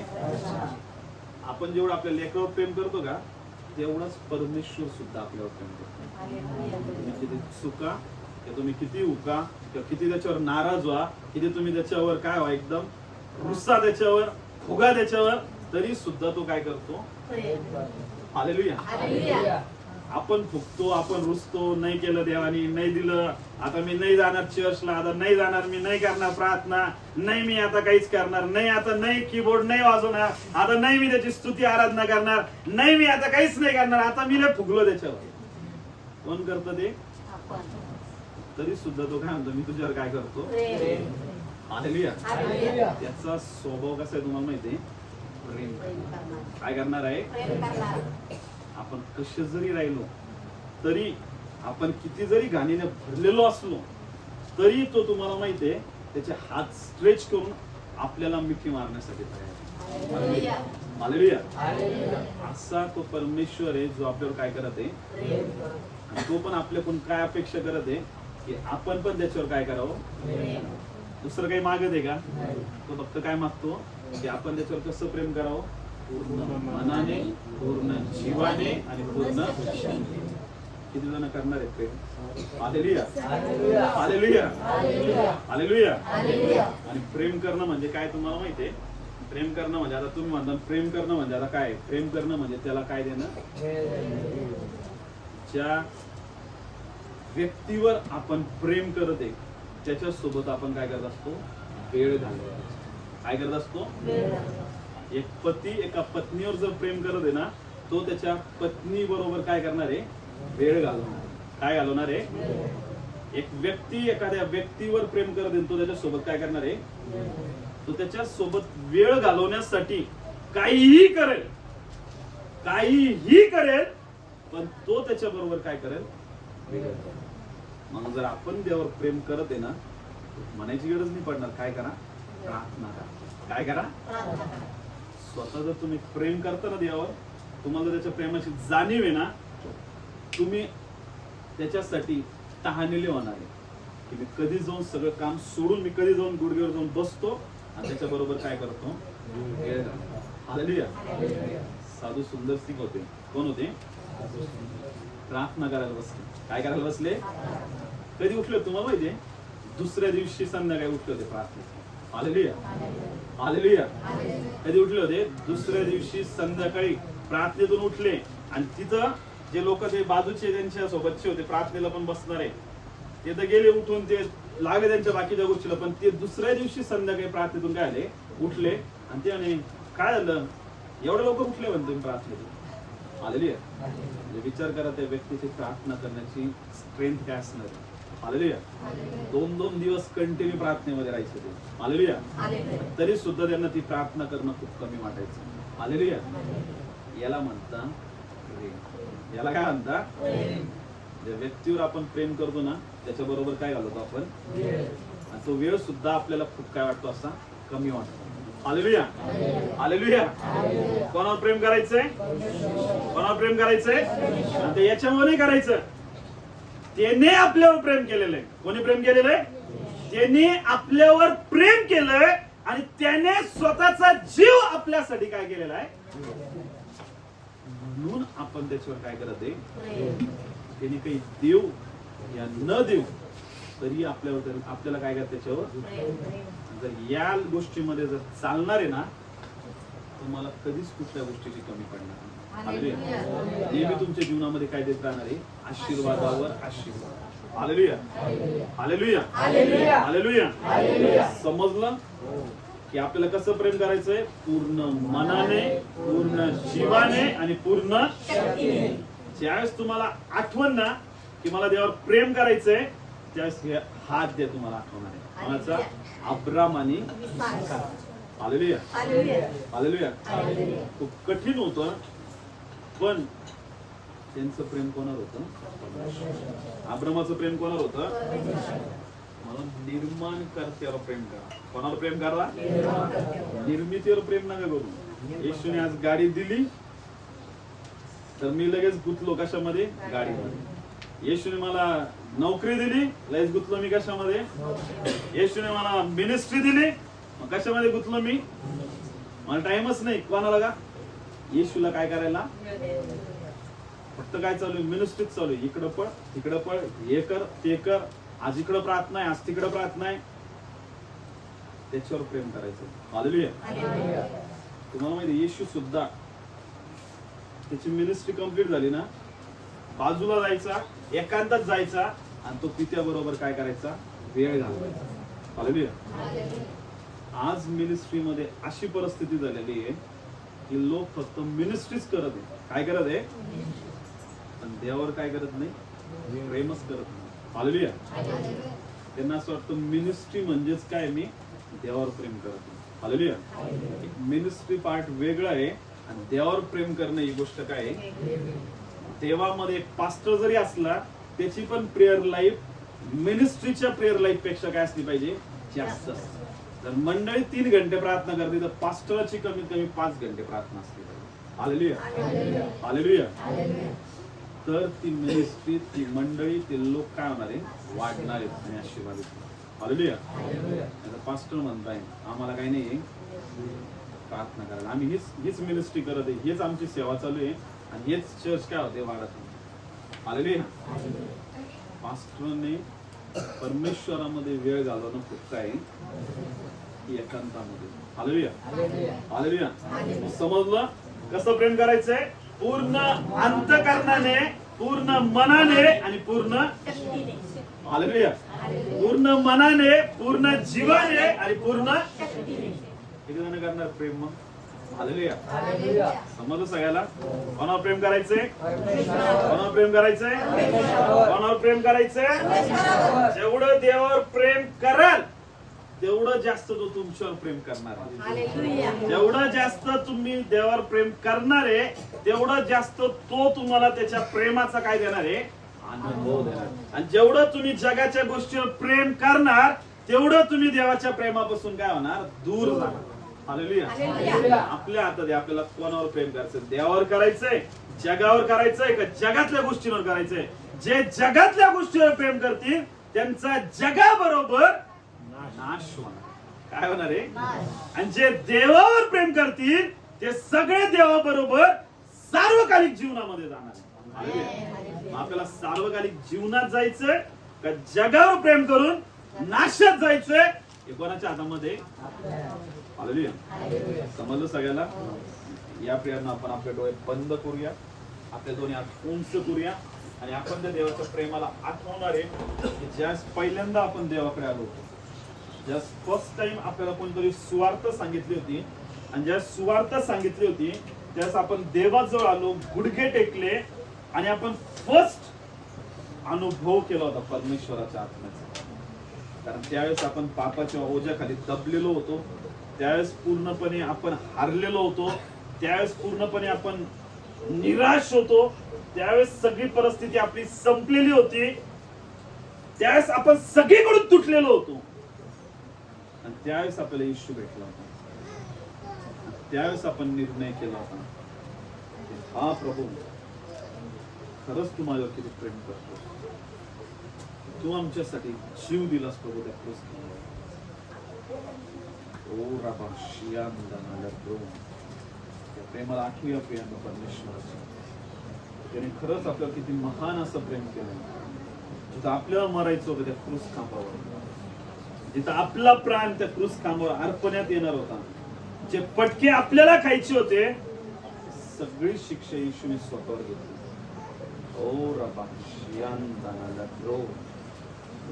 आपण जेवढं आपल्या लेकरावर प्रेम करतो का, तेवढाच परमेश्वर सुद्धा आपल्यावर प्रेम करतो. तुम्ही किती चुका, की तुम्ही किती उका किंवा किती त्याच्यावर नाराज व्हा, किती तुम्ही त्याच्यावर काय व्हा एकदम रुस्सा त्याच्यावर फुगा त्याच्यावर, तरी सुद्धा तो काय करतो. हालेलुया. आपण फुगतो, आपण रुसतो, नाही केलं देवानी, नाही दिलं, आता मी नाही जाणार चर्चला, आता नाही जाणार, मी नाही करणार प्रार्थना, नाही मी आता काहीच करणार नाही, आता नाही कीबोर्ड नाही वाजवणार, आता नाही मी त्याची स्तुती आराधना करणार, नाही मी आता काहीच नाही करणार, आता मी लय फुगलो त्याच्यावर. कोण करतं ते? तरी सुद्धा तो काय म्हणतो, मी तुझ्यावर काय करतो. हालेलुया. त्याचा स्वभाव कसा आहे तुम्हाला माहितीये? प्रेम. काय करणार आहे? आपण कसे जरी राहिलो तरी, आपण किती जरी घाणीने भरलेलो असलो तरी तो तुम्हाला माहितीये त्याचे हात स्ट्रेच करून आपल्याला मिठी मारण्यासाठी तयार आहे. हालेलुया. असा तो परमेश्वर आहे जो आपल्यावर काय करत आहे, आणि तो पण आपल्याकडून काय अपेक्षा करत आहे की आपण पण त्याच्यावर काय करावं. दुसरं काही मागत आहे का? तो फक्त काय मागतो की आपण त्याच्यावर कसं प्रेम करावं, पूर्ण मनाने, पूर्ण जीवाने आणि पूर्ण. किती जण करणार आहेत प्रेम? हालेलुया. हालेलुया. हालेलुया. आणि प्रेम करणं म्हणजे काय तुम्हाला माहितीये? प्रेम करणं म्हणजे, आता तुम्ही म्हणता प्रेम करणं म्हणजे आता काय? प्रेम करणं म्हणजे त्याला काय देणं. ज्या व्यक्तीवर आपण प्रेम करत आहे त्याच्या सोबत आपण काय करत असतो, वेळ घालवतो. काय करत असतो? एक पती एका पत्नीवर जर प्रेम करत आहे ना, तो त्याच्या पत्नी बरोबर काय करणार आहे, वेळ घालवणार. काय घालवणार आहे? एक व्यक्ती एखाद्या व्यक्तीवर प्रेम करत आहे, तो त्याच्या सोबत काय करणार आहे, तो त्याच्या सोबत वेळ घालवण्यासाठी काहीही करेल, काहीही करेल, पण तो त्याच्या बरोबर काय करेल. मग जर आपण देवावर प्रेम करत आहे ना, म्हणायची गरज नाही पडणार. काय करा? प्रार्थना करा. काय करा? स्वतः जर तुम्ही प्रेम करता ना देवावर, तुम्हाला त्याच्या प्रेमाची जाणीव आहे ना, तुम्ही त्याच्यासाठी तहानेले होणार आहे की मी कधी जाऊन सगळं काम सोडून, मी कधी जाऊन गुडघ्यावर जाऊन बसतो आणि त्याच्या बरोबर काय करतो. हालेलुया. साधू सुंदर सिंग होते. कोण होते? प्रार्थना करायला बसले. काय करायला बसले? कधी उठले तुम्हाला माहितीये? दुसऱ्या दिवशी संध्याकाळी उठले होते प्रार्थनेसाठी. हालेलुया. हालेलुया. कधी उठले होते? दुसऱ्या दिवशी संध्याकाळी प्रार्थनेतून उठले, आणि तिथं जे लोक ते बाजूचे त्यांच्या सोबतचे होते, प्रार्थनेला पण बसणारे, ते तर गेले उठून, ते लागले त्यांच्या बाकीच्या गोष्टीला, पण ते दुसऱ्या दिवशी संध्याकाळी प्रार्थनेतून काय आले, उठले, आणि ते म्हणे काय झालं एवढं लवकर उठले म्हणते तुम्ही प्रार्थनेतून. हालेलुया. म्हणजे विचार करा त्या व्यक्तीची प्रार्थना करण्याची स्ट्रेंथ काय असणार आहे. हालेलुया. 2-2 दिवस कंटिन्यू प्रार्थनेमध्ये राहायचे ते. हालेलुया. तरी सुद्धा त्यांना ती प्रार्थना करणं खूप कमी वाटायचं. हालेलुया. याला म्हणता प्रेम. याला काय म्हणता? ज्या व्यक्तीवर आपण प्रेम करतो ना, त्याच्या बरोबर काय घालवतो आपण, आणि तो वेळ सुद्धा आपल्याला खूप काय वाटतो, असा कमी वाटतो. हालेलुया. हालेलुया. कोणावर प्रेम करायचंय? कोणावर प्रेम करायचंय? आणि ते याच्यामुळे नाही करायचं, त्याने आपल्यावर प्रेम केलेलं आहे. कोणी प्रेम केलेलं आहे? त्याने आपल्यावर प्रेम केलंय, आणि त्याने स्वतःचा जीव आपल्यासाठी काय केलेला आहे, म्हणून आपण त्याच्यावर काय करत आहे. त्याने काही देऊ या न देऊ तरी आपल्याला काय करत त्याच्यावर. जर या गोष्टीमध्ये जर चालणार आहे ना, तुम्हाला कधीच कुठल्या गोष्टीची कमी पडणार नाही. नेहमी तुमच्या जीवनामध्ये काय देत राहणार आहे, आशीर्वादावर आशीर्वाद. हालेलुया. हालेलुया. हालेलुया. समजलं की आपल्याला कसं प्रेम करायचंय? पूर्ण मनाने, पूर्ण जीवाने आणि पूर्ण शक्तीने. ज्यावेळेस तुम्हाला आठवण ना की मला देवावर प्रेम करायचंय, त्यावेळेस हे हात दे तुम्हाला आठवणार आहे. कोणाचा? अब्राम आणि हालेलुया. हालेलुया. खूप कठीण होतं, पण त्यांचं प्रेम कोणावर होतं? अब्रामाचं प्रेम कोणावर होतं? मला निर्माण करत्यावर प्रेम करा. कोणावर प्रेम करा? निर्मितीवर प्रेम नका करू. येशूने आज गाडी दिली तर मी लगेच गुंतलो कशामध्ये? गाडीमध्ये. येशूने मला नोकरी दिली, लगेच गुंतलो मी कशामध्ये? येशूने मला मिनिस्ट्री दिली, मग कशामध्ये गुंतलो मी? मला टाइमच नाही कोणाला का येशूला काय करायला. फक्त काय चालू आहे? मिनिस्ट्रीच चालू आहे. इकडं पळ तिकडं पळ, हे कर ते कर, आज इकडं प्रार्थना आहे, आज तिकडं प्रार्थना आहे, त्याच्यावर प्रेम करायचं. हालेलुया. तुम्हाला माहिती येशू सुद्धा त्याची मिनिस्ट्री कंप्लीट झाली ना, बाजूला जायचा, एकांतात जायचा आणि तो पित्याबरोबर काय करायचा, वेळ घालवायचा. हालेलुया. आज मिनिस्ट्री मध्ये अशी परिस्थिती झालेली आहे की लोक फक्त मिनिस्ट्रीच करत आहे. काय करत आहे? पण देवावर काय करत नाही, प्रेमच करत नाही. हालेलुया. त्यांना असं वाटतं मिनिस्ट्री म्हणजेच काय, मी देवावर प्रेम करत नाही. हालेलुया. एक मिनिस्ट्री पार्ट वेगळा आहे आणि देवावर प्रेम करणं ही गोष्ट काय आहे. देवामध्ये एक पास्टर जरी असला त्याची पण प्रेयर लाईफ मिनिस्ट्रीच्या प्रेयर लाईफ पेक्षा काय असली पाहिजे, जास्त असते. जर मंडळी 3 घंटे प्रार्थना करते तर पास्टरची कमीत कमी 5 घंटे प्रार्थना असली पाहिजे. हालेलुया. हालेलुया. तर ती मिनिस्ट्री, ती मंडळी, ते लोक काय होणार आहे, वाढणार आहेत आणि आशीर्वादित. हालेलुया. आता पास्टर म्हणताय आम्हाला काही नाही प्रार्थना करायला, आम्ही हीच मिनिस्ट्री करत आहे, हेच आमची सेवा चालू आहे आणि हेच चर्च काय होते, वाढत आहे. हालेलुया. पास्टरने परमेश्वरामध्ये वेळ घालवणं खूप काय एकांतामध्ये. हालेलुया. हालेलुया. समजलं कसं प्रेम करायचंय? पूर्ण अंतःकरणाने, पूर्ण मनाने आणि पूर्ण, हालेलुया, पूर्ण मनाने, पूर्ण जीवाने आणि पूर्ण किती जण करणार प्रेम मग? हालेलुया. समजलं सगळ्याला? कोणावर प्रेम करायचंय? कोणावर प्रेम करायचंय? कोणावर प्रेम करायचंय? जेवढं देवावर प्रेम कराल तेवढं जास्त तो तुमच्यावर प्रेम करणार आहे. जेवढं जास्त तुम्ही देवावर प्रेम करणार आहे तेवढं जास्त तो तुम्हाला त्याच्या प्रेमाचा काय देणार आहे, अनुभव देणार. आणि जेवढं तुम्ही जगाच्या गोष्टीवर प्रेम करणार तेवढं तुम्ही देवाच्या प्रेमापासून काय होणार, दूर जाणार. हालेलुया. आपल्या हातात आहे आपल्याला कोणावर प्रेम करायचं. देवावर करायचंय, जगावर करायचंय का जगातल्या गोष्टींवर करायचंय? जे जगातल्या गोष्टीवर प्रेम करतील त्यांचा जगाबरोबर नाश होणार. काय होणार आहे? आणि जे देवावर प्रेम करतील ते सगळे देवाबरोबर सार्वकालिक जीवनामध्ये जाणार. आपल्याला सार्वकालिक जीवनात जायचंय का जगावर प्रेम करून नाशात जायचंय? हे कोणाच्या हातामध्ये? हालेलुया. समजलं सगळ्याला? या प्रेरणा आपण आपले डोळे बंद करूया, आपले दोन्ही हात उंच करूया आणि आपण त्या देवाच्या प्रेमाला आठवणार आहे की ज्या पहिल्यांदा आपण देवाकडे आलो होतो, ज्या फर्स्ट टाइम आपल्याला कोणतरी सुवार्थ सांगितली होती आणि ज्या सुवार्थ सांगितली होती त्यास आपण देवाजवळ आलो, गुडघे टेकले आणि आपण फर्स्ट अनुभव केला होता परमेश्वराच्या आत्म्याचा. कारण त्यावेळेस आपण पापाच्या ओझ्याखाली दबलेलो होतो, त्यावेळेस पूर्णपणे आपण हारलेलो होतो, त्यावेळेस पूर्णपणे आपण निराश होतो, त्यावेळेस सगळी परिस्थिती आपली संपलेली होती, त्यावेळेस आपण सगळीकडून तुटलेलो होतो. आणि त्यावेळेस आपल्याला येशू भेटला होता. त्यावेळेस आपण निर्णय केला होता, हा प्रभू खरंच तू माझ्यावर किती प्रेम करतो, तू आमच्यासाठी जीव दिलास प्रभू त्या क्रूसवर. ओ राबा शियांदाना प्रभू, त्या प्रेमाला आठवूया प्रियांना परमेश्वराचं. त्याने खरंच आपल्याला किती महान असं प्रेम केलं. जिथं आपल्याला मरायचं होतं त्या क्रूस खांबावर, जिथं आपला प्राण त्या क्रूस खांबावर अर्पण्यात येणार होता, जे पटके आपल्याला खायचे होते सगळी शिक्षा येशूने स्वतःवर घेतली. ओ रबा शियांदाना ड्रो.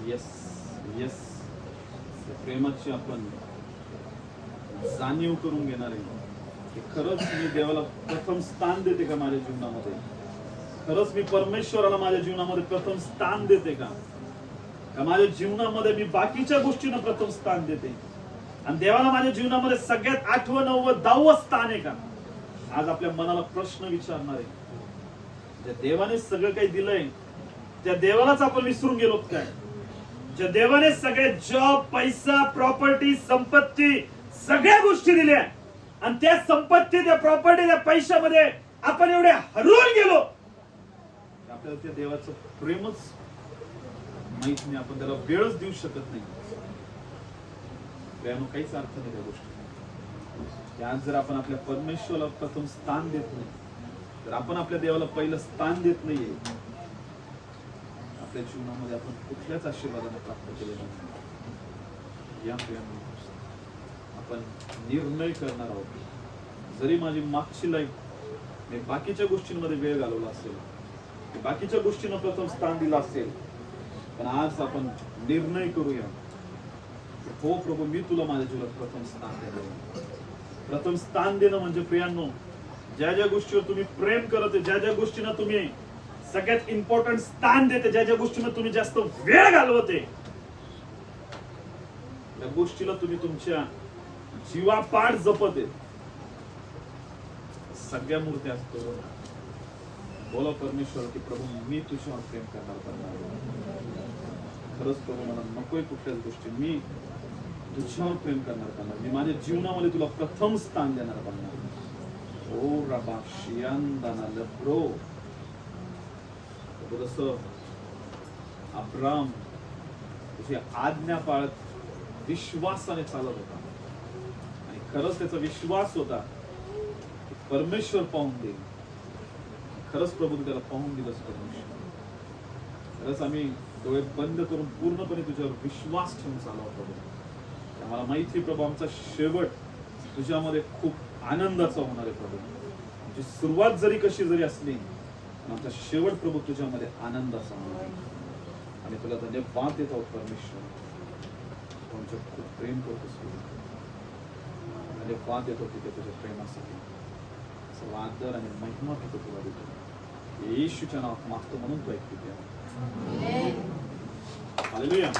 यस यस, प्रेमाची आपण जाणीव करून घेणार आहे की खरंच मी देवाला प्रथम स्थान देते का माझ्या जीवनामध्ये? खरंच मी परमेश्वराला माझ्या जीवनामध्ये प्रथम स्थान देते का माझ्या जीवनामध्ये मी बाकीच्या गोष्टींना प्रथम स्थान देते आणि देवाला माझ्या जीवनामध्ये सगळ्यात 8व 9व 10व स्थान आहे का? आज आपल्या मनाला प्रश्न विचारणार आहे. ज्या देवाने सगळं काही दिलंय त्या देवालाच आपण विसरून गेलो काय? ज्या देवाने सगळे जॉब, पैसा, प्रॉपर्टी, संपत्ती सगळ्या गोष्टी दिल्या आणि त्या संपत्ती, त्या प्रॉपर्टी, त्या पैशामध्ये आपण एवढे हरवून गेलो, आपल्याला त्या देवाचं प्रेमच माहित नाही, आपण त्याला वेळच देऊ शकत नाही. प्रेम काहीच अर्थ नाही त्या गोष्टी. आज जर आपण आपल्या परमेश्वराला प्रथम स्थान देत नाही, तर आपण आपल्या देवाला पहिलं स्थान देत नाहीये, आपल्या जीवनामध्ये आपण कुठल्याच आशीर्वादाने प्राप्त केलेलं नाही. या प्रियांनो, आपण निर्णय करणार आहोत. जरी माझी मागची लाईफ मी बाकीच्या गोष्टींमध्ये वेळ घालवला असेल, मी बाकीच्या गोष्टींना प्रथम स्थान दिलं असेल, पण आज आपण निर्णय करूया, हो प्रभू, मी तुला माझ्या जीवनात प्रथम स्थान देणार. प्रथम स्थान देणं म्हणजे प्रियांनो, ज्या ज्या गोष्टीवर तुम्ही प्रेम करत, ज्या ज्या गोष्टींना तुम्ही सगळ्यात इम्पॉर्टंट स्थान देते, ज्या ज्या गोष्टींना तुम्ही जास्त वेळ घालवते, त्या गोष्टीला तुम्ही तुमच्या जीवापाड जपत आहेत. सगळ्या मूर्त्या असतो बोला परमेश्वर की प्रभू, मी तुझ्यावर प्रेम करणार. खरंच प्रभू, मला नकोय कुठल्याच गोष्टी, मी तुझ्यावर प्रेम करणार. मी माझ्या जीवनामध्ये तुला प्रथम स्थान देणार बनणार. ओ रबा शियांदाना लब्रो, जसं अब्राम तुझी आज्ञा पाळत विश्वासाने चालत होता, आणि खरंच त्याचा विश्वास होता की परमेश्वर पाहून देईल. खरंच प्रभू, तू त्याला पाहून दिलंस परमेश्वर. खरंच आम्ही डोळे बंद करून पूर्णपणे तुझ्यावर विश्वास ठेवून चालवतो प्रभू. आम्हाला माहिती प्रभू, आमचा शेवट तुझ्यामध्ये खूप आनंदाचा होणार आहे प्रभू. आमची सुरुवात जरी कशी जरी असली, आमचा शेवट प्रभू तुझ्यामध्ये आनंदाचा होणार आहे. आणि तुला धन्यवाद देत आहोत परमेश्वर, तुमच्या खूप प्रेम करतोस. धन्यवाद देतो तिथे तुझ्या प्रेमासाठी. सर्व आदर आणि महिमा तिथे तुला देतो. येशूच्या नावात मागतो म्हणून तो ऐकतो. हालेलुया.